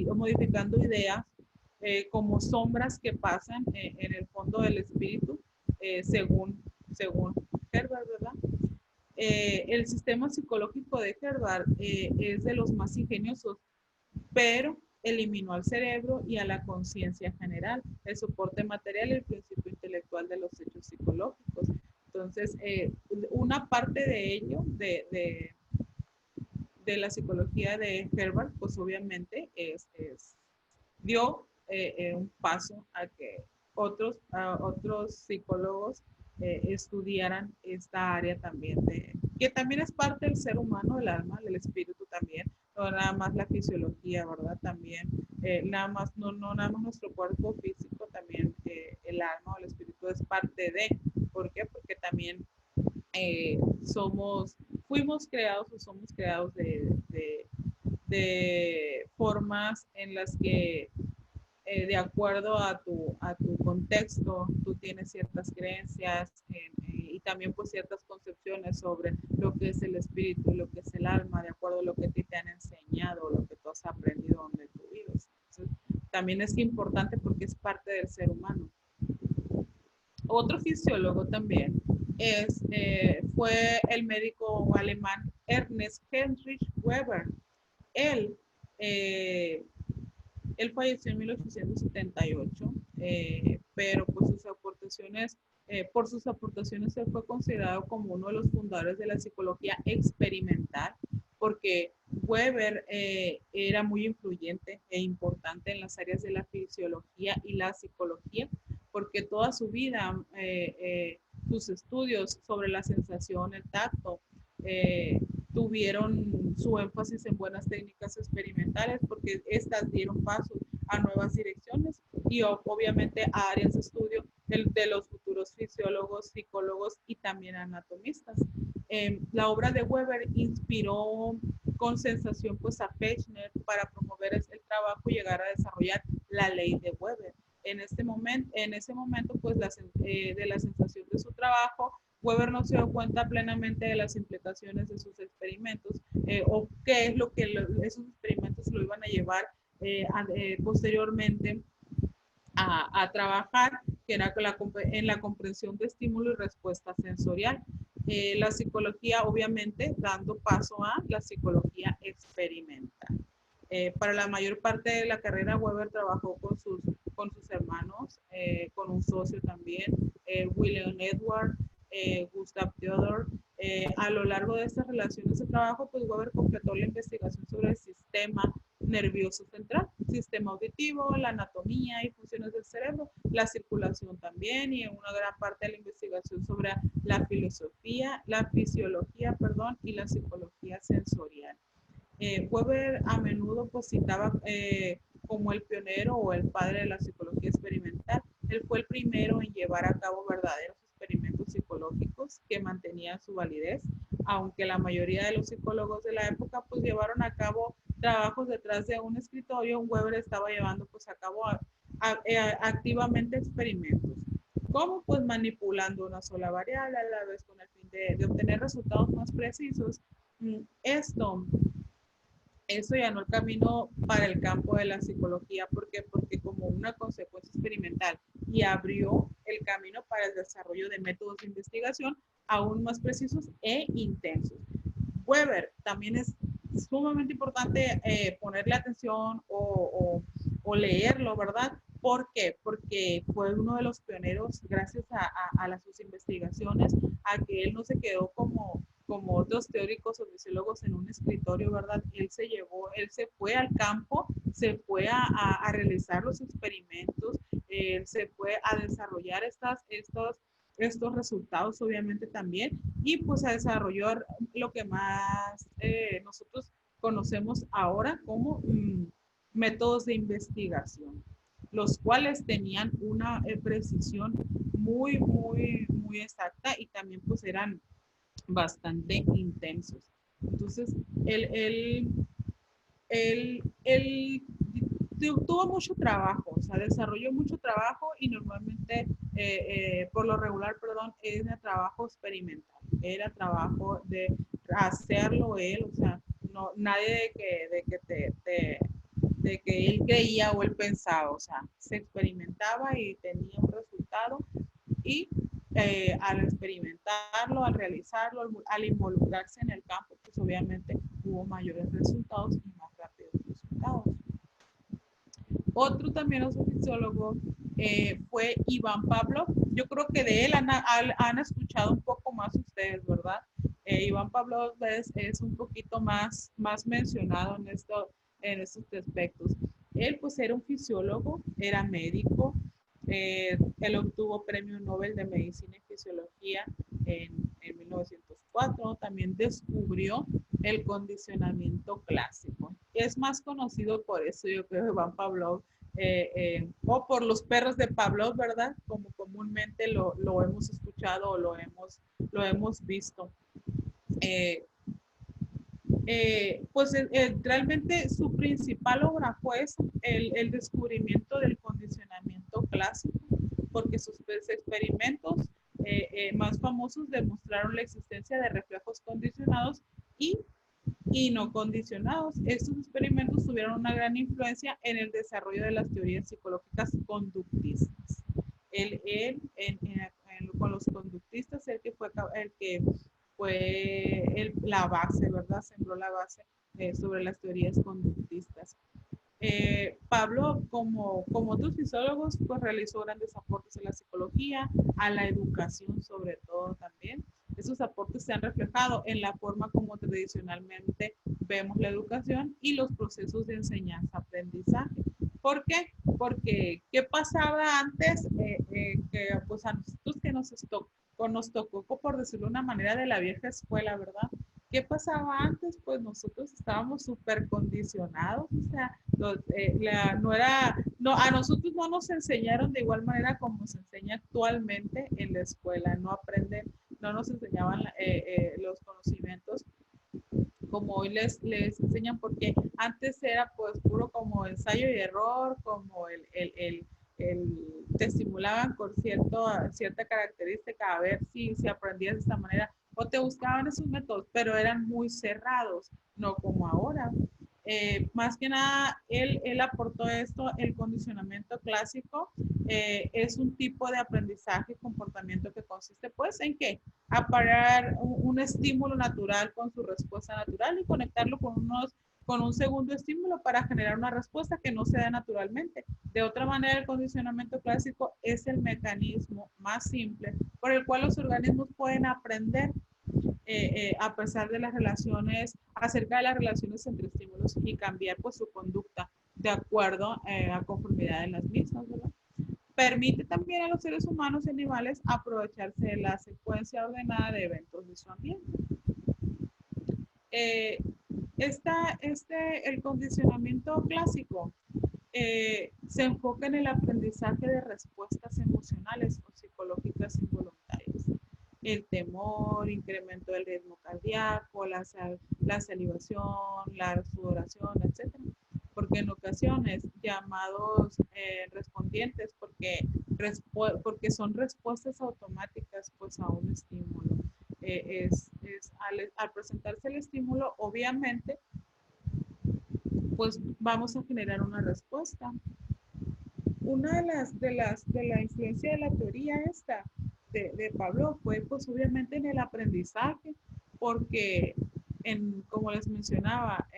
o modificando ideas como sombras que pasan en el fondo del espíritu, según Herbert, ¿verdad? El sistema psicológico de Herbert es de los más ingeniosos, pero eliminó al cerebro y a la conciencia general, el soporte material y el principio intelectual de los hechos psicológicos. Entonces, una parte de ello, de la psicología de Herbert, pues obviamente dio un paso a que otros psicólogos estudiaran esta área también, que también es parte del ser humano, del alma, del espíritu también, no nada más la fisiología, ¿verdad? También, no nada más nuestro cuerpo físico, también el alma o el espíritu es parte de. ¿Por qué? Porque también fuimos creados o somos creados de formas en las que de acuerdo a tu contexto, tú tienes ciertas creencias y también pues ciertas concepciones sobre lo que es el espíritu y lo que es el alma, de acuerdo a lo que a ti te han enseñado, lo que tú has aprendido donde tú vives. Entonces, también es importante porque es parte del ser humano. Otro fisiólogo también fue el médico alemán Ernst Heinrich Weber. Él, él falleció en 1878, pero por sus aportaciones él fue considerado como uno de los fundadores de la psicología experimental, porque Weber era muy influyente e importante en las áreas de la fisiología y la psicología, porque toda su vida, sus estudios sobre la sensación, el tacto, tuvieron su énfasis en buenas técnicas experimentales porque estas dieron paso a nuevas direcciones y obviamente a áreas de estudio de los futuros fisiólogos, psicólogos y también anatomistas. La obra de Weber inspiró con sensación pues a Fechner para promover el trabajo y llegar a desarrollar la ley de Weber. En ese momento pues de la sensación de su trabajo, Weber no se dio cuenta plenamente de las implicaciones de sus experimentos o qué es lo que esos experimentos lo iban a llevar posteriormente a trabajar, que era en la comprensión de estímulo y respuesta sensorial. La psicología, obviamente, dando paso a la psicología experimental. Para la mayor parte de la carrera, Weber trabajó con sus hermanos, con un socio también, William Edward, Gustav Theodor. A lo largo de estas relaciones de trabajo, pues Weber completó la investigación sobre el sistema nervioso central, sistema auditivo, la anatomía y funciones del cerebro, la circulación también, y una gran parte de la investigación sobre la fisiología, y la psicología sensorial. Weber a menudo pues citaba como el pionero o el padre de la psicología experimental. Él fue el primero en llevar a cabo verdaderos experimentos psicológicos que mantenían su validez, aunque la mayoría de los psicólogos de la época pues llevaron a cabo trabajos detrás de un escritorio. Weber estaba llevando pues a cabo activamente experimentos. ¿Cómo? Pues manipulando una sola variable a la vez con el fin de obtener resultados más precisos. Eso llanó el camino para el campo de la psicología. ¿Por qué? Porque como una consecuencia experimental, y abrió el camino para el desarrollo de métodos de investigación aún más precisos e intensos. Weber también es sumamente importante ponerle atención o leerlo, ¿verdad? ¿Por qué? Porque fue uno de los pioneros, gracias a sus investigaciones, a que él no se quedó como otros teóricos o fisiólogos en un escritorio, ¿verdad? Él se fue al campo, se fue a realizar los experimentos, él se fue a desarrollar estos resultados, obviamente también, y pues a desarrollar lo que más nosotros conocemos ahora como métodos de investigación, los cuales tenían una precisión muy, muy, muy exacta y también pues eran bastante intensos. Entonces, él tuvo mucho trabajo, o sea, desarrolló mucho trabajo y normalmente, por lo regular, perdón, era trabajo experimental, era trabajo de hacerlo él, o sea, no, nadie de que él creía o él pensaba, o sea, se experimentaba y tenía un resultado y al experimentarlo, al realizarlo, al involucrarse en el campo, pues obviamente hubo mayores resultados y más rápidos resultados. Otro también otro fisiólogo fue Iván Pavlov. Yo creo que de él han escuchado un poco más ustedes, ¿verdad? Iván Pavlov es un poquito más mencionado en estos aspectos. Él pues era un fisiólogo, era médico, él obtuvo premio Nobel de Medicina y Fisiología en 1904. También descubrió el condicionamiento clásico. Es más conocido por eso, yo creo, Iván Pavlov, o por los perros de Pavlov, ¿verdad? Como comúnmente lo hemos escuchado o lo hemos visto. Pues realmente su principal obra fue el descubrimiento del condicionamiento clásico, porque sus experimentos más famosos demostraron la existencia de reflejos condicionados y no condicionados. Estos experimentos tuvieron una gran influencia en el desarrollo de las teorías psicológicas conductistas. Con los conductistas, el que fue la base, ¿verdad? Sembró la base sobre las teorías conductistas. Pablo, como otros fisiólogos, pues realizó grandes aportes en la psicología, a la educación sobre todo también. Esos aportes se han reflejado en la forma como tradicionalmente vemos la educación y los procesos de enseñanza-aprendizaje. ¿Por qué? Porque, ¿qué pasaba antes? Que pues a nosotros que nos tocó, por decirlo de una manera, de la vieja escuela, ¿verdad? ¿Qué pasaba antes? Pues nosotros estábamos súper condicionados, o sea, a nosotros no nos enseñaron de igual manera como se enseña actualmente en la escuela, no nos enseñaban los conocimientos como hoy les enseñan, porque antes era pues puro como ensayo y error, como te estimulaban con cierta característica a ver si aprendías de esta manera o te buscaban esos métodos, pero eran muy cerrados, no como ahora. Más que nada, él aportó esto, el condicionamiento clásico es un tipo de aprendizaje, comportamiento que consiste pues en qué? A parar un estímulo natural con su respuesta natural y conectarlo con un segundo estímulo para generar una respuesta que no se da naturalmente. De otra manera, el condicionamiento clásico es el mecanismo más simple por el cual los organismos pueden aprender a pesar de las relaciones, acerca de las relaciones entre estímulos y cambiar pues su conducta de acuerdo a conformidad de las mismas, ¿verdad? Permite también a los seres humanos y animales aprovecharse de la secuencia ordenada de eventos de su ambiente. El condicionamiento clásico se enfoca en el aprendizaje de respuestas emocionales o psicológicas involuntarias. El temor, incremento del ritmo cardíaco, la salivación, la sudoración, etc. Porque en ocasiones llamados respondientes, porque son respuestas automáticas pues, a un estímulo. Al presentarse el estímulo, obviamente, pues vamos a generar una respuesta. Una de la influencia de la teoría esta de Pablo fue pues obviamente en el aprendizaje, porque como les mencionaba,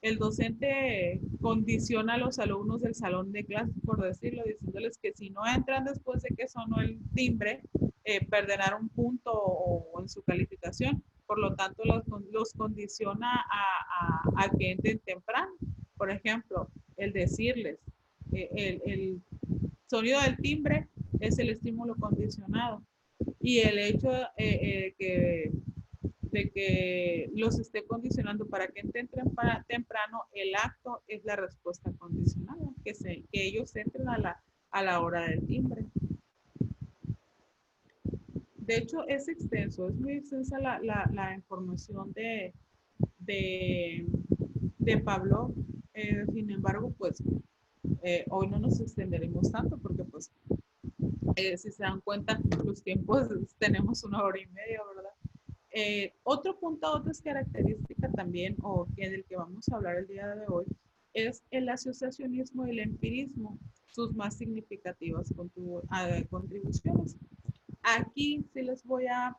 el docente condiciona a los alumnos del salón de clases, por decirlo, diciéndoles que si no entran después de que sonó el timbre, perderán un punto en su calificación. Por lo tanto, los condiciona a que entren temprano. Por ejemplo, el decirles, el sonido del timbre es el estímulo condicionado y el hecho de que los esté condicionando para que entren temprano, el acto es la respuesta condicionada, que ellos entren a la hora del timbre. De hecho, es extenso, es muy extensa la información de Pablo. Sin embargo, pues hoy no nos extenderemos tanto porque pues si se dan cuenta, los tiempos tenemos 1 hora y media, ¿verdad? Otro punto, otra característica también, o del que vamos a hablar el día de hoy, es el asociacionismo y el empirismo, sus más significativas contribuciones. Aquí sí les voy a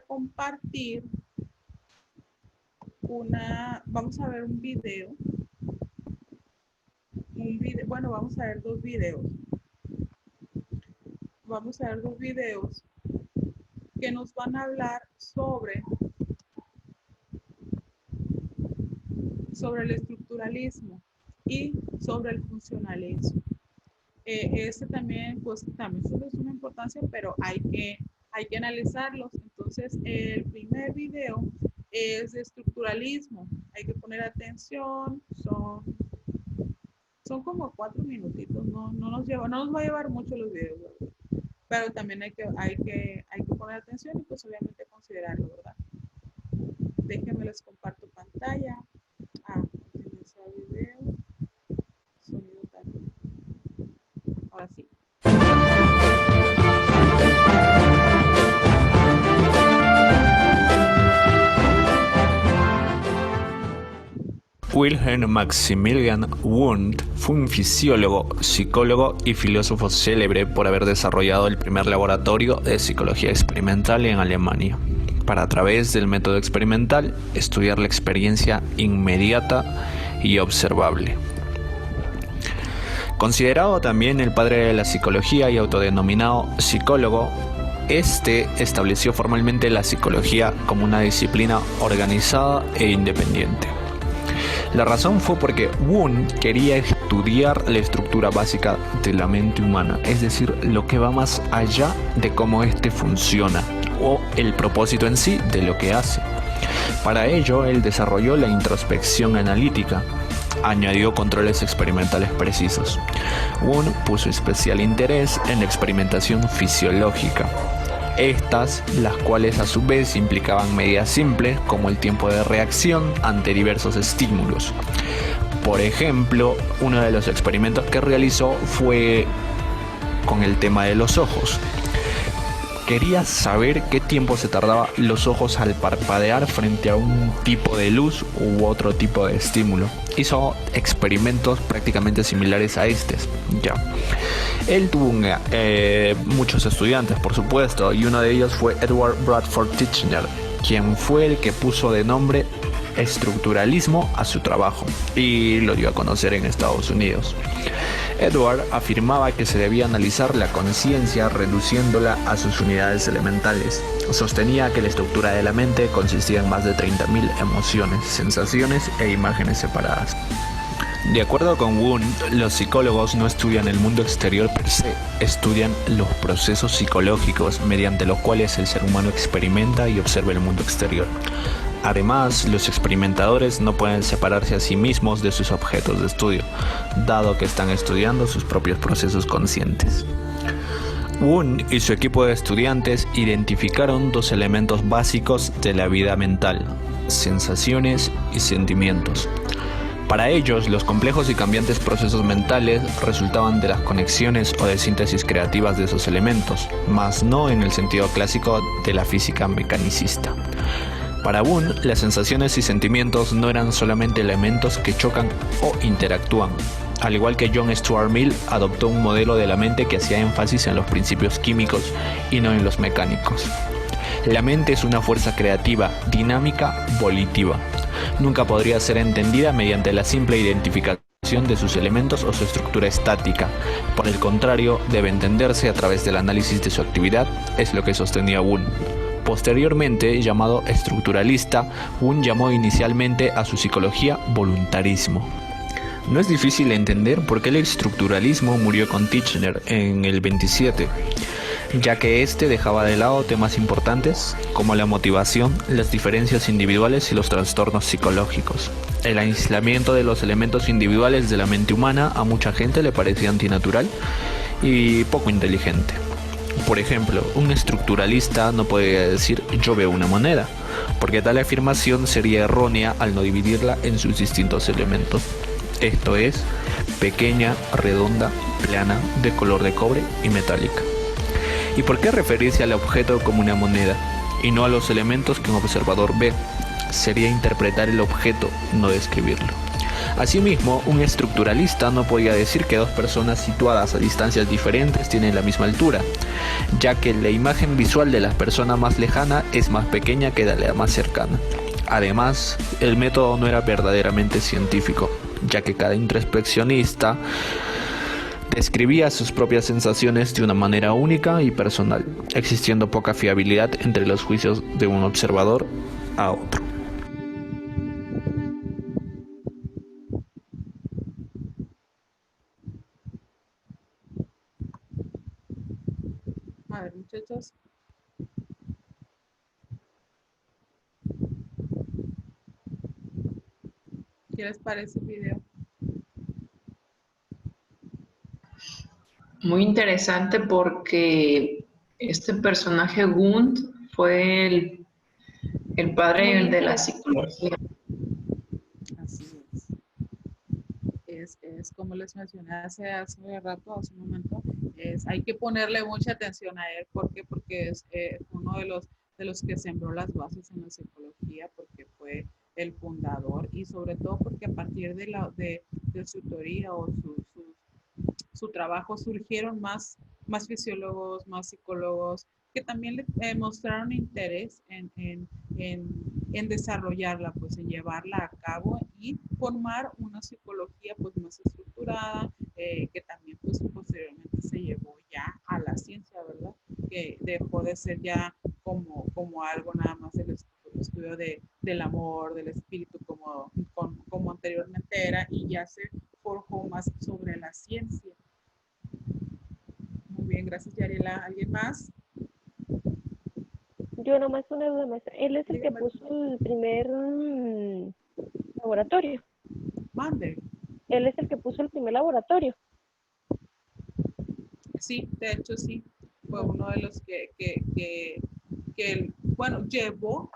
compartir vamos a ver un video. Bueno, vamos a ver dos videos. Vamos a ver dos videos que nos van a hablar sobre el estructuralismo y sobre el funcionalismo. Este también, pues también solo es una importancia, pero hay que analizarlos. Entonces, el primer video es de estructuralismo. Hay que poner atención, son como 4 minutitos, no nos va a llevar mucho los videos, ¿verdad? Pero también hay que poner atención y pues obviamente considerarlo, ¿verdad? Déjenme les comparto pantalla. Iniciar video. Sonido también. Ahora sí. Wilhelm Maximilian Wundt fue un fisiólogo, psicólogo y filósofo célebre por haber desarrollado el primer laboratorio de psicología experimental en Alemania, para a través del método experimental estudiar la experiencia inmediata y observable. Considerado también el padre de la psicología y autodenominado psicólogo, este estableció formalmente la psicología como una disciplina organizada e independiente. La razón fue porque Wundt quería estudiar la estructura básica de la mente humana, es decir, lo que va más allá de cómo éste funciona o el propósito en sí de lo que hace. Para ello, él desarrolló la introspección analítica, añadió controles experimentales precisos. Wundt puso especial interés en la experimentación fisiológica. Estas, las cuales a su vez implicaban medidas simples como el tiempo de reacción ante diversos estímulos. Por ejemplo, uno de los experimentos que realizó fue con el tema de los ojos. Quería saber qué tiempo se tardaba los ojos al parpadear frente a un tipo de luz u otro tipo de estímulo. Hizo experimentos prácticamente similares a estos. Él tuvo muchos estudiantes, por supuesto, y uno de ellos fue Edward Bradford Titchener, quien fue el que puso de nombre estructuralismo a su trabajo y lo dio a conocer en Estados Unidos. Edward afirmaba que se debía analizar la conciencia reduciéndola a sus unidades elementales. Sostenía que la estructura de la mente consistía en más de 30.000 emociones, sensaciones e imágenes separadas. De acuerdo con Wundt, los psicólogos no estudian el mundo exterior per se, estudian los procesos psicológicos mediante los cuales el ser humano experimenta y observa el mundo exterior. Además, los experimentadores no pueden separarse a sí mismos de sus objetos de estudio, dado que están estudiando sus propios procesos conscientes. Wundt y su equipo de estudiantes identificaron dos elementos básicos de la vida mental: sensaciones y sentimientos. Para ellos, los complejos y cambiantes procesos mentales resultaban de las conexiones o de síntesis creativas de esos elementos, mas no en el sentido clásico de la física mecanicista. Para Wundt, las sensaciones y sentimientos no eran solamente elementos que chocan o interactúan. Al igual que John Stuart Mill, adoptó un modelo de la mente que hacía énfasis en los principios químicos y no en los mecánicos. La mente es una fuerza creativa, dinámica, volitiva. Nunca podría ser entendida mediante la simple identificación de sus elementos o su estructura estática. Por el contrario, debe entenderse a través del análisis de su actividad, es lo que sostenía Wundt. Posteriormente, llamado estructuralista, Wundt llamó inicialmente a su psicología voluntarismo. No es difícil entender por qué el estructuralismo murió con Titchener en el 27, ya que este dejaba de lado temas importantes como la motivación, las diferencias individuales y los trastornos psicológicos. El aislamiento de los elementos individuales de la mente humana a mucha gente le parecía antinatural y poco inteligente. Por ejemplo, un estructuralista no podría decir "yo veo una moneda", porque tal afirmación sería errónea al no dividirla en sus distintos elementos. Esto es, pequeña, redonda, plana, de color de cobre y metálica. ¿Y por qué referirse al objeto como una moneda y no a los elementos que un observador ve? Sería interpretar el objeto, no describirlo. Asimismo, un estructuralista no podía decir que dos personas situadas a distancias diferentes tienen la misma altura, ya que la imagen visual de la persona más lejana es más pequeña que de la más cercana. Además, el método no era verdaderamente científico, ya que cada introspeccionista describía sus propias sensaciones de una manera única y personal, existiendo poca fiabilidad entre los juicios de un observador a otro. A ver, muchachos. ¿Qué les parece el video? Muy interesante porque este personaje Wundt fue el padre de la psicología. Así es como les mencioné hace rato, hace un momento, hay que ponerle mucha atención a él. ¿Por qué? Porque es uno de los que sembró las bases en la psicología, porque fue el fundador y sobre todo porque a partir de su teoría o su trabajo surgieron más fisiólogos, más psicólogos que también le mostraron interés en desarrollarla, pues en llevarla a cabo y formar una psicología pues más estructurada, que también pues posteriormente se llevó ya a la ciencia, ¿verdad? Que dejó de ser ya como algo nada más del estudio del amor, del espíritu como anteriormente era, y ya se forjó más sobre la ciencia. Muy bien, gracias, Yariela. ¿Alguien más? Yo nomás una duda, maestra. Él es el que puso el primer laboratorio. Mande. Él es el que puso el primer laboratorio. Sí, de hecho sí. Fue uno de los que bueno, llevó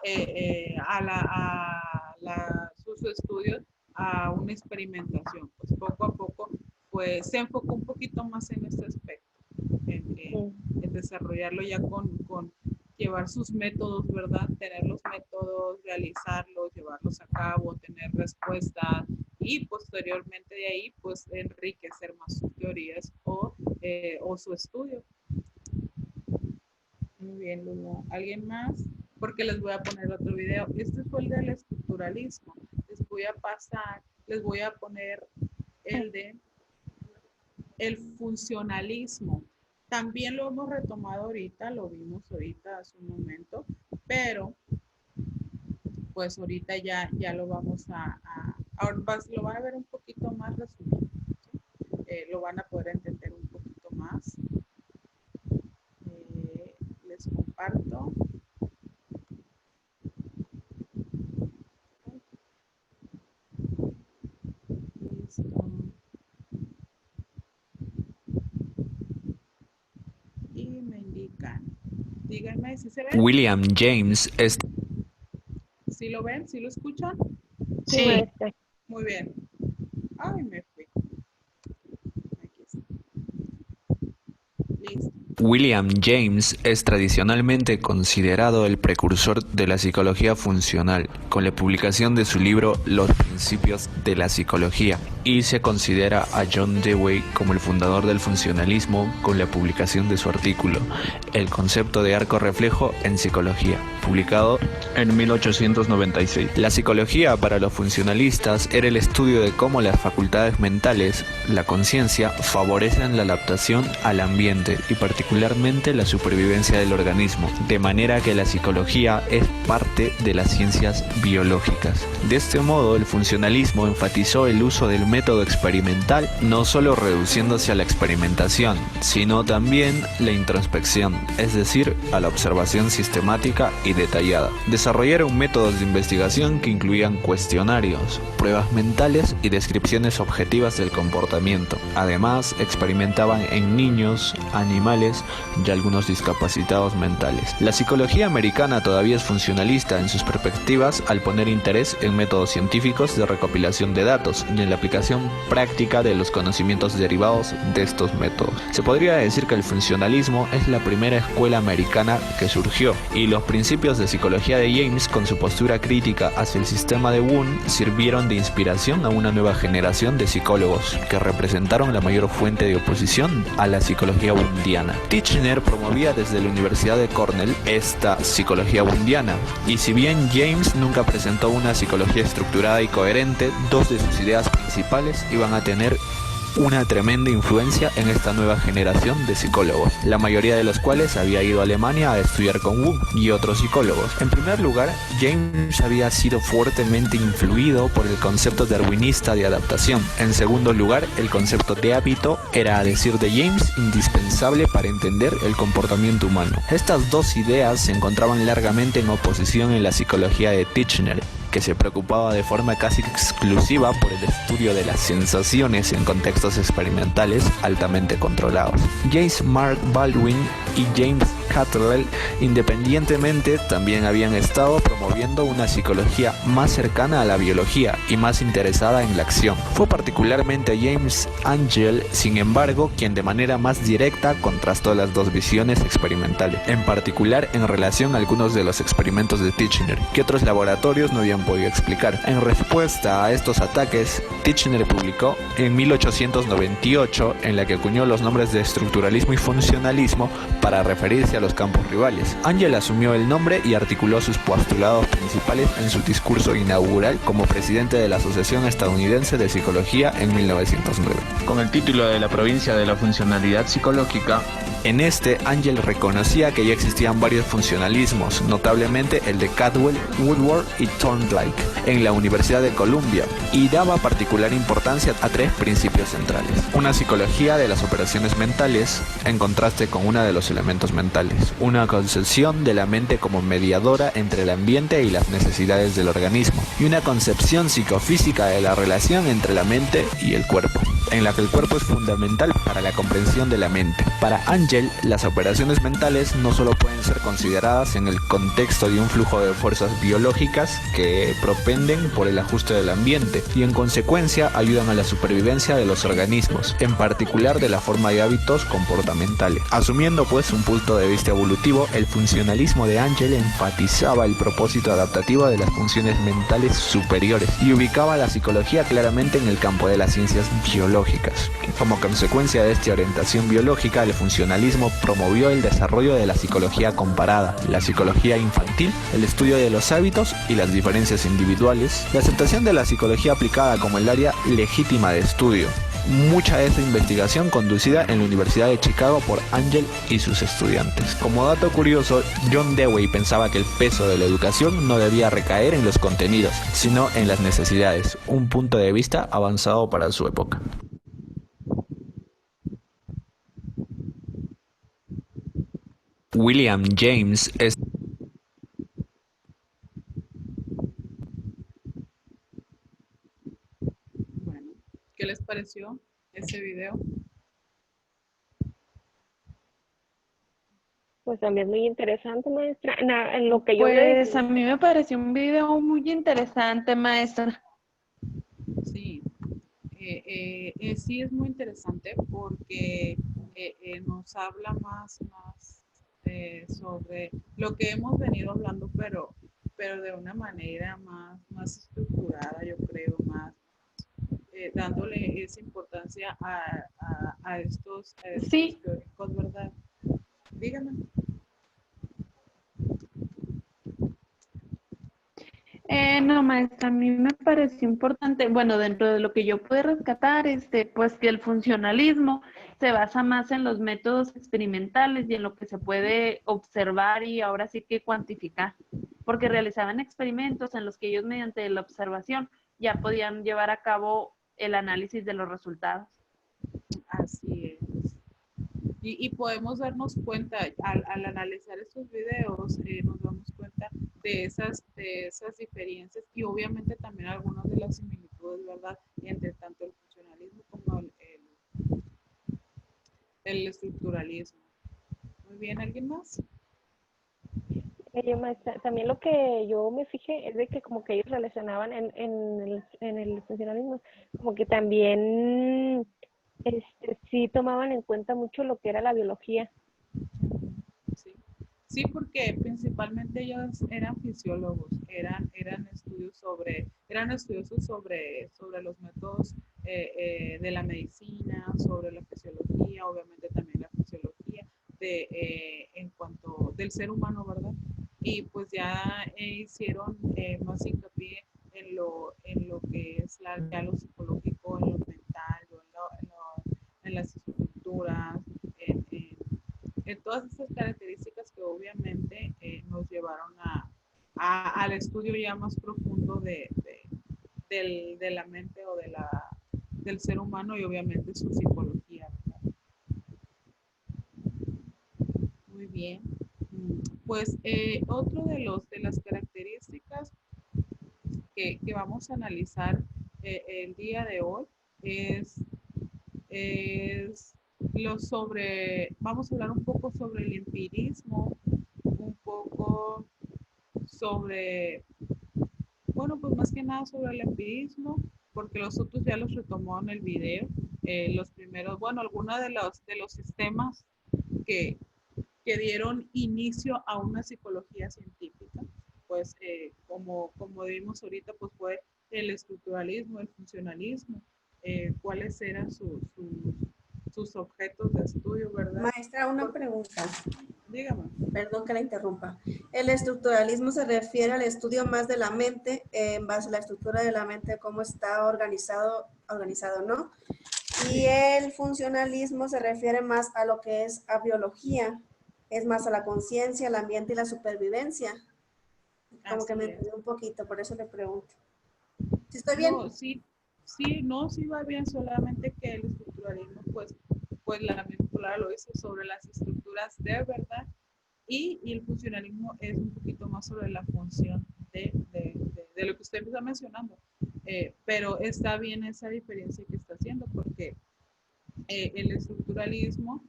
sus estudios a una experimentación. Pues poco a poco pues, se enfocó un poquito más en este aspecto, en desarrollarlo ya con llevar sus métodos, ¿verdad? Tener los métodos, realizarlos, llevarlos a cabo, tener respuestas y posteriormente de ahí, pues enriquecer más sus teorías o su estudio. Muy bien, Lulu. ¿Alguien más? Porque les voy a poner otro video. Este fue el del estructuralismo. Les voy a poner el funcionalismo. También lo hemos retomado ahorita, lo vimos ahorita hace un momento, pero pues ahorita ya lo vamos ahora lo van a ver un poquito más resumido, ¿sí? Lo van a poder entender un poquito más. Les comparto. Listo. Y me indican. Díganme si se ve. William James es... ¿Sí lo ven? ¿Sí lo escuchan? Sí, maestra. Muy bien. Ay, me fui. Aquí está. Listo. William James es tradicionalmente considerado el precursor de la psicología funcional, con la publicación de su libro Los Principios de la Psicología, y se considera a John Dewey como el fundador del funcionalismo con la publicación de su artículo El concepto de arco reflejo en psicología, publicado en 1896. La psicología para los funcionalistas era el estudio de cómo las facultades mentales, la conciencia, favorecen la adaptación al ambiente y particularmente la supervivencia del organismo, de manera que la psicología es parte de las ciencias biológicas. De este modo, el funcionalismo enfatizó el uso del método experimental, no solo reduciéndose a la experimentación, sino también la introspección, es decir, a la observación sistemática y detallada. Desarrollaron métodos de investigación que incluían cuestionarios, pruebas mentales y descripciones objetivas del comportamiento. Además, experimentaban en niños, animales y algunos discapacitados mentales. La psicología americana todavía es funcionalista en sus perspectivas al poner interés en métodos científicos de recopilación de datos y en la aplicación práctica de los conocimientos derivados de estos métodos. Se podría decir que el funcionalismo es la primera escuela americana que surgió, y los principios de psicología de James, con su postura crítica hacia el sistema de Wundt, sirvieron de inspiración a una nueva generación de psicólogos que representaron la mayor fuente de oposición a la psicología wundiana. Titchener promovía desde la Universidad de Cornell esta psicología wundiana, y si bien James nunca presentó una psicología estructurada y coherente, dos de sus ideas principales iban a tener una tremenda influencia en esta nueva generación de psicólogos, la mayoría de los cuales había ido a Alemania a estudiar con Wundt y otros psicólogos. En primer lugar, James había sido fuertemente influido por el concepto darwinista de adaptación. En segundo lugar, el concepto de hábito era, a decir de James, indispensable para entender el comportamiento humano. Estas dos ideas se encontraban largamente en oposición en la psicología de Titchener, que se preocupaba de forma casi exclusiva por el estudio de las sensaciones en contextos experimentales altamente controlados. James Mark Baldwin y James Cottrell, independientemente, también habían estado promoviendo una psicología más cercana a la biología y más interesada en la acción. Fue particularmente James Angel, sin embargo, quien de manera más directa contrastó las dos visiones experimentales, en particular en relación a algunos de los experimentos de Titchener, que otros laboratorios no habían podido explicar. En respuesta a estos ataques, Titchener publicó en 1898, en la que acuñó los nombres de estructuralismo y funcionalismo para referirse a los campos rivales. Angel asumió el nombre y articuló sus postulados principales en su discurso inaugural como presidente de la Asociación Estadounidense de Psicología en 1909. Con el título de La provincia de la funcionalidad psicológica. En este, Angel reconocía que ya existían varios funcionalismos, notablemente el de Caldwell, Woodward y Thorndike, en la Universidad de Columbia, y daba particular importancia a tres principios centrales. Una psicología de las operaciones mentales, en contraste con una de los elementos mentales. Una concepción de la mente como mediadora entre el ambiente y las necesidades del organismo. Y una concepción psicofísica de la relación entre la mente y el cuerpo, en la que el cuerpo es fundamental para la comprensión de la mente. Para Angel, las operaciones mentales no solo pueden ser consideradas en el contexto de un flujo de fuerzas biológicas que propenden por el ajuste del ambiente y en consecuencia ayudan a la supervivencia de los organismos, en particular de la forma de hábitos comportamentales. Asumiendo pues un punto de vista evolutivo, el funcionalismo de Angel enfatizaba el propósito adaptativo de las funciones mentales superiores y ubicaba la psicología claramente en el campo de las ciencias biológicas. Como consecuencia de esta orientación biológica, el funcionalismo promovió el desarrollo de la psicología comparada, la psicología infantil, el estudio de los hábitos y las diferencias individuales, la aceptación de la psicología aplicada como el área legítima de estudio. Mucha de esta investigación conducida en la Universidad de Chicago por Angel y sus estudiantes. Como dato curioso, John Dewey pensaba que el peso de la educación no debía recaer en los contenidos, sino en las necesidades, un punto de vista avanzado para su época. William James es Bueno, ¿qué les pareció ese video? Pues también muy interesante, maestra. En lo que yo Pues a mí me pareció un video muy interesante, maestra. Sí, sí es muy interesante porque nos habla más sobre lo que hemos venido hablando, pero de una manera más estructurada, yo creo, dándole esa importancia a estos Sí. teóricos, ¿verdad? Dígame. No, maestra, a mí me pareció importante, bueno, dentro de lo que yo pude rescatar, pues que el funcionalismo se basa más en los métodos experimentales y en lo que se puede observar y ahora sí que cuantificar, porque realizaban experimentos en los que ellos mediante la observación ya podían llevar a cabo el análisis de los resultados. Así es. Y podemos darnos cuenta, al analizar estos videos, nos damos cuenta de esas diferencias y obviamente también algunas de las similitudes, ¿verdad? Entre tanto el funcionalismo como el estructuralismo. Muy bien, ¿alguien más? Maestra, también lo que yo me fijé es de que como que ellos relacionaban en el funcionalismo, como que también sí tomaban en cuenta mucho lo que era la biología. Sí. Sí, porque principalmente ellos eran fisiólogos, eran estudiosos sobre los métodos de la medicina, sobre la fisiología, obviamente también la fisiología en cuanto del ser humano, ¿verdad? Y pues ya hicieron más hincapié en lo que es ya lo psicológico, en lo mental, en las estructuras, en todas esas características que obviamente nos llevaron al estudio ya más profundo de la mente o del ser humano y obviamente su psicología, ¿verdad? Muy bien. Pues otro de las características que vamos a analizar el día de hoy es, es vamos a hablar un poco sobre el empirismo, un poco sobre, bueno, pues más que nada sobre el empirismo, porque los otros ya los retomó en el video, los primeros, bueno, algunos de los sistemas que, que dieron inicio a una psicología científica, pues como vimos ahorita, pues fue el estructuralismo, el funcionalismo, cuáles eran sus objetos de estudio, ¿verdad? Maestra, una pregunta. Dígame. Perdón que la interrumpa. El estructuralismo se refiere al estudio más de la mente en base a la estructura de la mente, cómo está organizado, ¿no? Y el funcionalismo se refiere más a lo que es a biología, es más a la conciencia, el ambiente y la supervivencia. Como Así que me es. entendí un poquito, por eso le pregunto. ¿Sí estoy bien? No, sí, sí, no, sí va bien, solamente que el estructuralismo, pues la misma lo hizo sobre las estructuras de verdad y el funcionalismo es un poquito más sobre la función de lo que usted está mencionando. Pero está bien esa diferencia que está haciendo porque el estructuralismo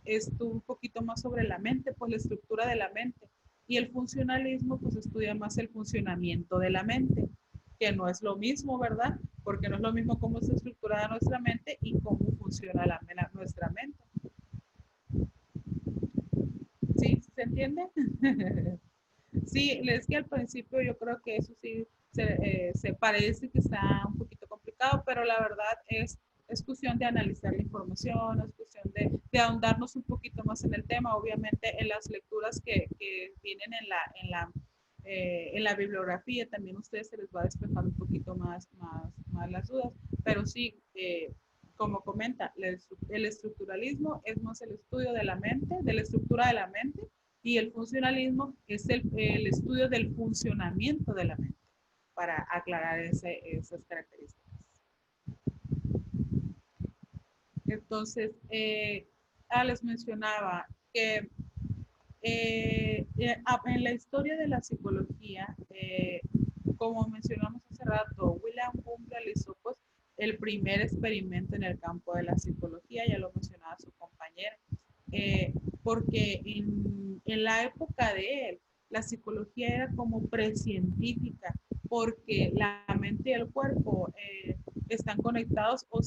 estuvo un poquito más sobre la mente, pues la estructura de la mente. Y el funcionalismo, pues estudia más el funcionamiento de la mente, que no es lo mismo, ¿verdad? Porque no es lo mismo cómo está estructurada nuestra mente y cómo funciona nuestra mente. ¿Sí? ¿Se entiende? Sí, es que al principio yo creo que eso sí se parece que está un poquito complicado, pero la verdad es cuestión de analizar la información, es cuestión de ahondarnos un poquito más en el tema. Obviamente en las lecturas que vienen en la bibliografía también a ustedes se les va a despejar un poquito más las dudas, pero sí, como comenta, el estructuralismo es más el estudio de la mente, de la estructura de la mente, y el funcionalismo es el estudio del funcionamiento de la mente, para aclarar esas características. Entonces, les mencionaba que en la historia de la psicología, como mencionamos hace rato, William Wundt realizó pues el primer experimento en el campo de la psicología, ya lo mencionaba su compañero, porque en la época de él, la psicología era como precientífica, porque la mente y el cuerpo están conectados o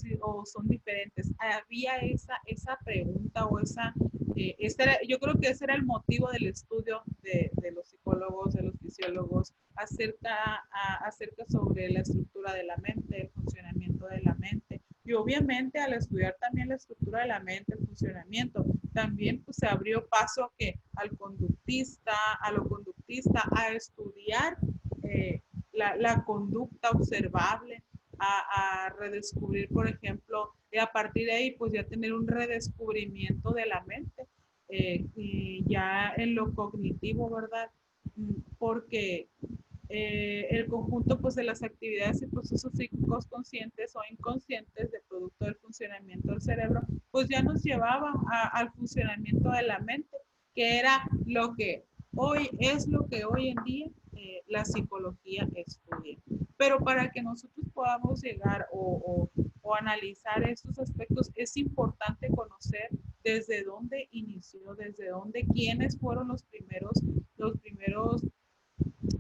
son diferentes. Había esa pregunta o yo creo que ese era el motivo del estudio de los psicólogos, de los fisiólogos, acerca sobre la estructura de la mente, el funcionamiento de la mente. Y obviamente al estudiar también la estructura de la mente, el funcionamiento, también pues, se abrió paso a lo conductista, a estudiar la conducta observable, a redescubrir, por ejemplo, y a partir de ahí, pues ya tener un redescubrimiento de la mente, y ya en lo cognitivo, ¿verdad? Porque el conjunto pues de las actividades y procesos psíquicos conscientes o inconscientes de producto del funcionamiento del cerebro, pues ya nos llevaba al funcionamiento de la mente, que era lo que hoy en día la psicología estudia. Pero para que nosotros podamos llegar o analizar estos aspectos, es importante conocer desde dónde inició, desde dónde, quiénes fueron los primeros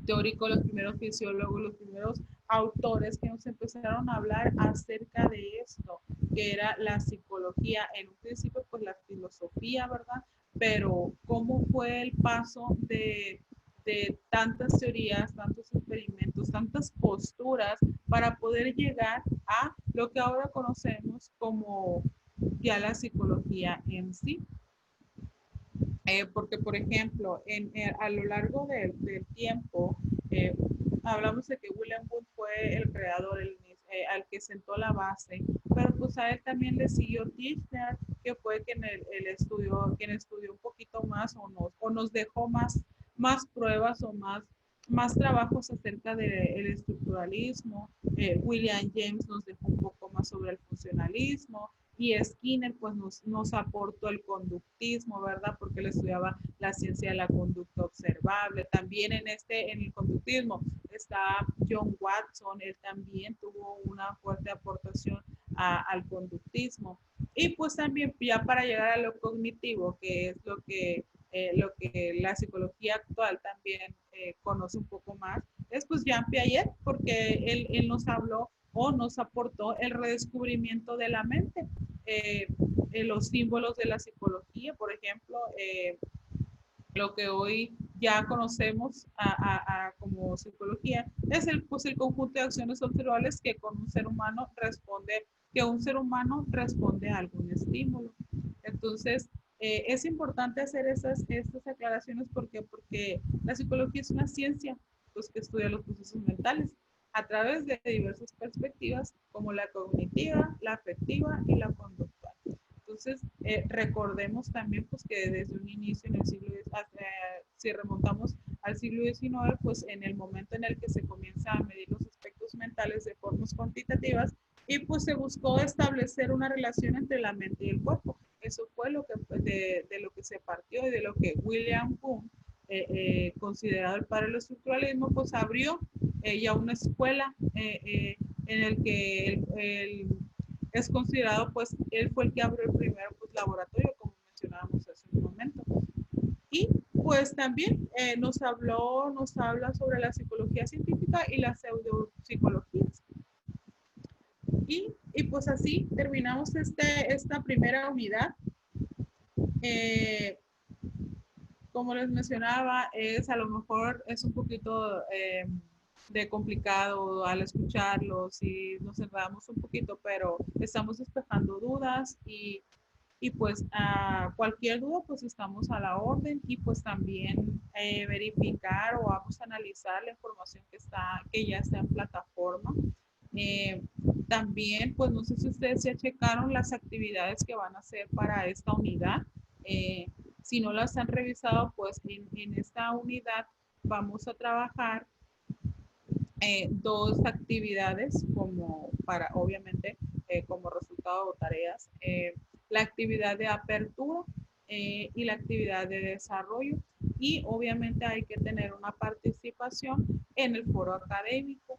teóricos, los primeros fisiólogos, los primeros autores que nos empezaron a hablar acerca de esto, que era la psicología, en un principio pues la filosofía, ¿verdad? Pero cómo fue el paso de tantas teorías, tantos experimentos, tantas posturas para poder llegar a lo que ahora conocemos como ya la psicología en sí. Porque, por ejemplo, a lo largo del tiempo, hablamos de que William Booth fue el creador, al que sentó la base, pero pues a él también le siguió Tichenor, que fue quien estudió un poquito más o nos dejó más pruebas o más trabajos acerca del estructuralismo. William James nos dejó un poco más sobre el funcionalismo. Y Skinner pues nos aportó el conductismo, ¿verdad? Porque él estudiaba la ciencia de la conducta observable. También en el conductismo está John Watson, él también tuvo una fuerte aportación al conductismo. Y pues también ya para llegar a lo cognitivo, que es lo que la psicología actual también conoce un poco más, es pues Jean Piaget, porque él nos habló o nos aportó el redescubrimiento de la mente. Los símbolos de la psicología, por ejemplo, lo que hoy ya conocemos como psicología, es el conjunto de acciones observables que un ser humano responde a algún estímulo. Entonces, es importante hacer estas aclaraciones porque la psicología es una ciencia pues, que estudia los procesos mentales a través de diversas perspectivas como la cognitiva, la afectiva y la conductual. Entonces, recordemos también pues, que desde un inicio en el siglo si remontamos al siglo XIX, pues en el momento en el que se comienza a medir los aspectos mentales de formas cuantitativas y pues se buscó establecer una relación entre la mente y el cuerpo. Eso fue de lo que se partió y de lo que William Booth, considerado el padre del estructuralismo, pues abrió ya una escuela en el que es considerado, pues, él fue el que abrió el primer pues, laboratorio, como mencionábamos hace un momento. Y pues también nos habla sobre la psicología científica y las pseudopsicologías. Y pues así terminamos esta primera unidad. Como les mencionaba, a lo mejor es un poquito de complicado al escucharlos y nos enredamos un poquito, pero estamos despejando dudas y pues cualquier duda pues estamos a la orden y pues también verificar o vamos a analizar la información que ya está en plataforma. También pues no sé si ustedes ya checaron las actividades que van a hacer para esta unidad. Si no las han revisado, pues en esta unidad vamos a trabajar dos actividades obviamente, como resultado de tareas. La actividad de apertura y la actividad de desarrollo. Y obviamente hay que tener una participación en el foro académico.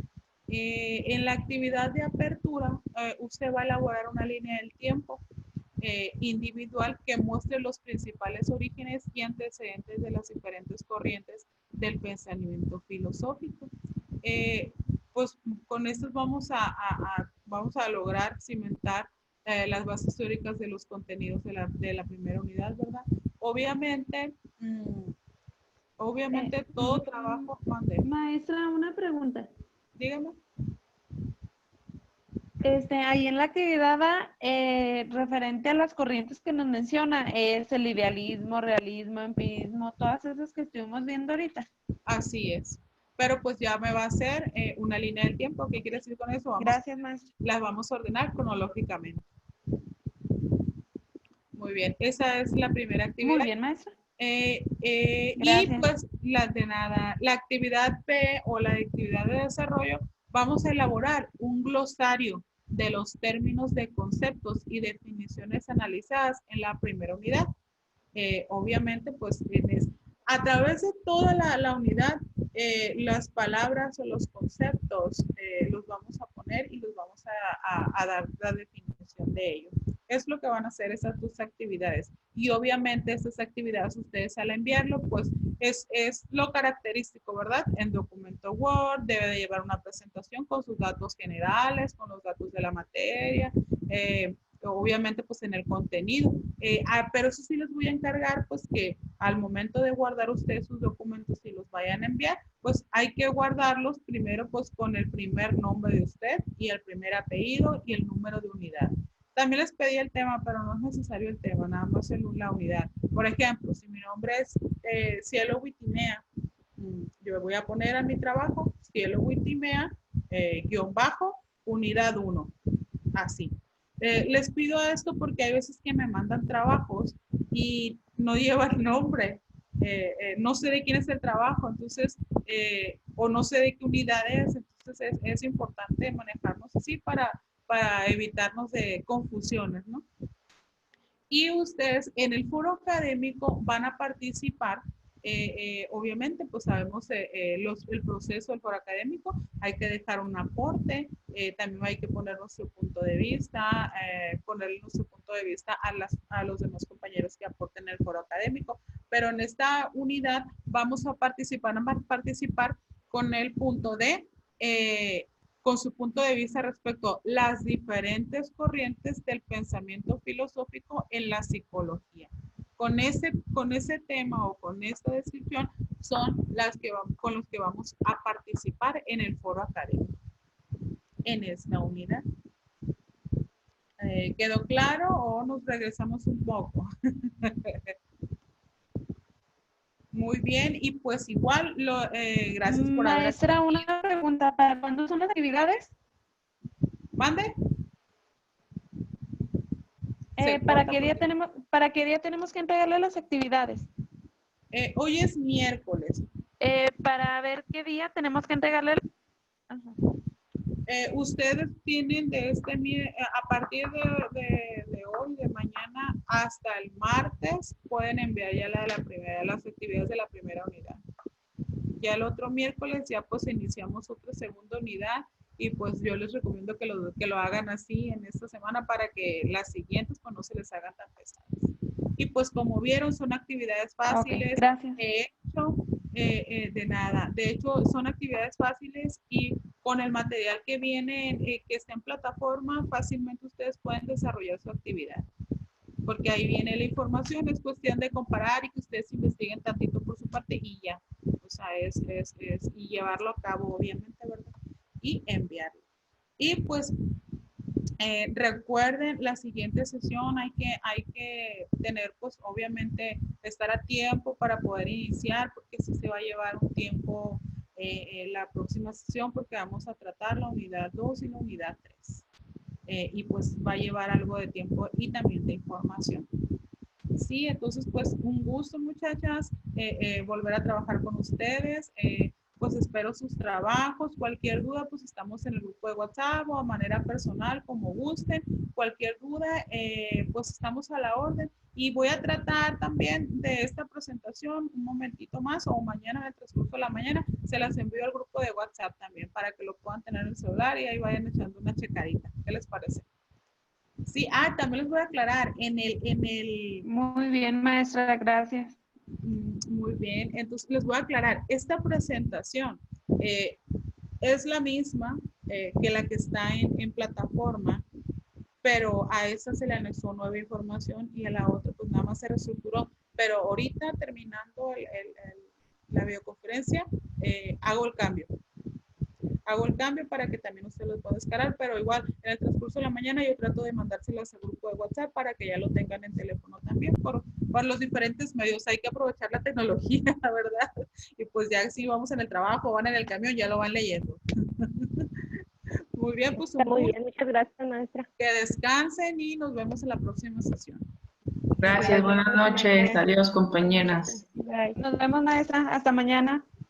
En la actividad de apertura, usted va a elaborar una línea del tiempo individual que muestre los principales orígenes y antecedentes de las diferentes corrientes del pensamiento filosófico. Pues con esto vamos a lograr cimentar las bases teóricas de los contenidos de la primera unidad, ¿verdad? Obviamente, todo trabajo... Maestra, una pregunta. Dígame. Ahí en la actividad referente a las corrientes que nos menciona, es el idealismo, realismo, empirismo, todas esas que estuvimos viendo ahorita. Así es. Pero pues ya me va a hacer una línea del tiempo. ¿Qué quiere decir con eso? Gracias, maestra. Las vamos a ordenar cronológicamente. Muy bien. Esa es la primera actividad. Muy bien, maestra. Y Gracias. pues las de nada, la actividad P o la actividad de desarrollo, vamos a elaborar un glosario de los términos de conceptos y definiciones analizadas en la primera unidad. Obviamente, pues a través de toda la unidad, las palabras o los conceptos los vamos a poner y los vamos a dar la definición de ellos. Es lo que van a hacer esas dos actividades. Y obviamente estas actividades ustedes al enviarlo, pues es lo característico, ¿verdad? En documento Word debe de llevar una presentación con sus datos generales, con los datos de la materia, obviamente pues en el contenido. Pero eso sí les voy a encargar pues que al momento de guardar ustedes sus documentos y los vayan a enviar, pues hay que guardarlos primero pues con el primer nombre de usted y el primer apellido y el número de unidad. También les pedí el tema, pero no es necesario el tema, nada más la unidad. Por ejemplo, si mi nombre es Cielo Witimea, yo voy a poner a mi trabajo Cielo Witimea, guión bajo, unidad 1, así. Les pido esto porque hay veces que me mandan trabajos y no llevan nombre. No sé de quién es el trabajo, entonces, o no sé de qué unidad es, entonces es importante manejarnos así para evitarnos de confusiones, ¿no? Y ustedes en el foro académico van a participar, obviamente, pues sabemos el proceso del foro académico, hay que dejar un aporte, también hay que poner nuestro punto de vista, ponerle nuestro punto de vista a los demás compañeros que aporten el foro académico, pero en esta unidad vamos a participar con el punto de con su punto de vista respecto a las diferentes corrientes del pensamiento filosófico en la psicología. Con ese tema o con esta descripción son con los que vamos a participar en el foro académico, en esta unidad. ¿Quedó claro o nos regresamos un poco? Muy bien, y pues igual, gracias por haber... Maestra, una pregunta, ¿para cuándo son las actividades? ¿Mande? ¿Para qué día tenemos que entregarle las actividades? Hoy es miércoles. Para ver qué día tenemos que entregarle. Ajá. Ustedes tienen a partir de hoy, de mañana hasta el martes, pueden enviar ya las actividades de la primera unidad. Ya el otro miércoles ya pues iniciamos otra segunda unidad y pues yo les recomiendo que lo hagan así en esta semana para que las siguientes pues no se les hagan tan pesadas. Y pues como vieron son actividades fáciles. Okay, gracias. De nada. De hecho, son actividades fáciles y con el material que viene, que está en plataforma, fácilmente ustedes pueden desarrollar su actividad. Porque ahí viene la información, es cuestión de comparar y que ustedes investiguen tantito por su parte y ya. O sea, y llevarlo a cabo, obviamente, ¿verdad? Y enviarlo. Y pues recuerden, la siguiente sesión hay que tener, pues obviamente, estar a tiempo para poder iniciar, porque sí se va a llevar un tiempo la próxima sesión, porque vamos a tratar la unidad 2 y la unidad 3. Y pues va a llevar algo de tiempo y también de información. Sí, entonces pues un gusto muchachas, volver a trabajar con ustedes. Pues espero sus trabajos, cualquier duda pues estamos en el grupo de WhatsApp o a manera personal como gusten, cualquier duda pues estamos a la orden y voy a tratar también de esta presentación un momentito más o mañana en el transcurso de la mañana se las envío al grupo de WhatsApp también para que lo puedan tener en el celular y ahí vayan echando una checadita. ¿Qué les parece? Sí, también les voy a aclarar, Muy bien, maestra, gracias. Muy bien, entonces les voy a aclarar, esta presentación es la misma que la que está en plataforma, pero a esta se le anexó nueva información y a la otra pues nada más se reestructuró, pero ahorita terminando la videoconferencia hago el cambio para que también usted lo pueda descargar, pero igual en el transcurso de la mañana yo trato de mandárselas al grupo de WhatsApp para que ya lo tengan en teléfono también por los diferentes medios. Hay que aprovechar la tecnología, la verdad. Y pues ya si vamos en el trabajo, van en el camión, ya lo van leyendo. Muy bien, pues Está muy bien, muchas gracias, maestra. que descansen y nos vemos en la próxima sesión. Gracias, buenas noches. Adiós, compañeras. Nos vemos, maestra. Hasta mañana.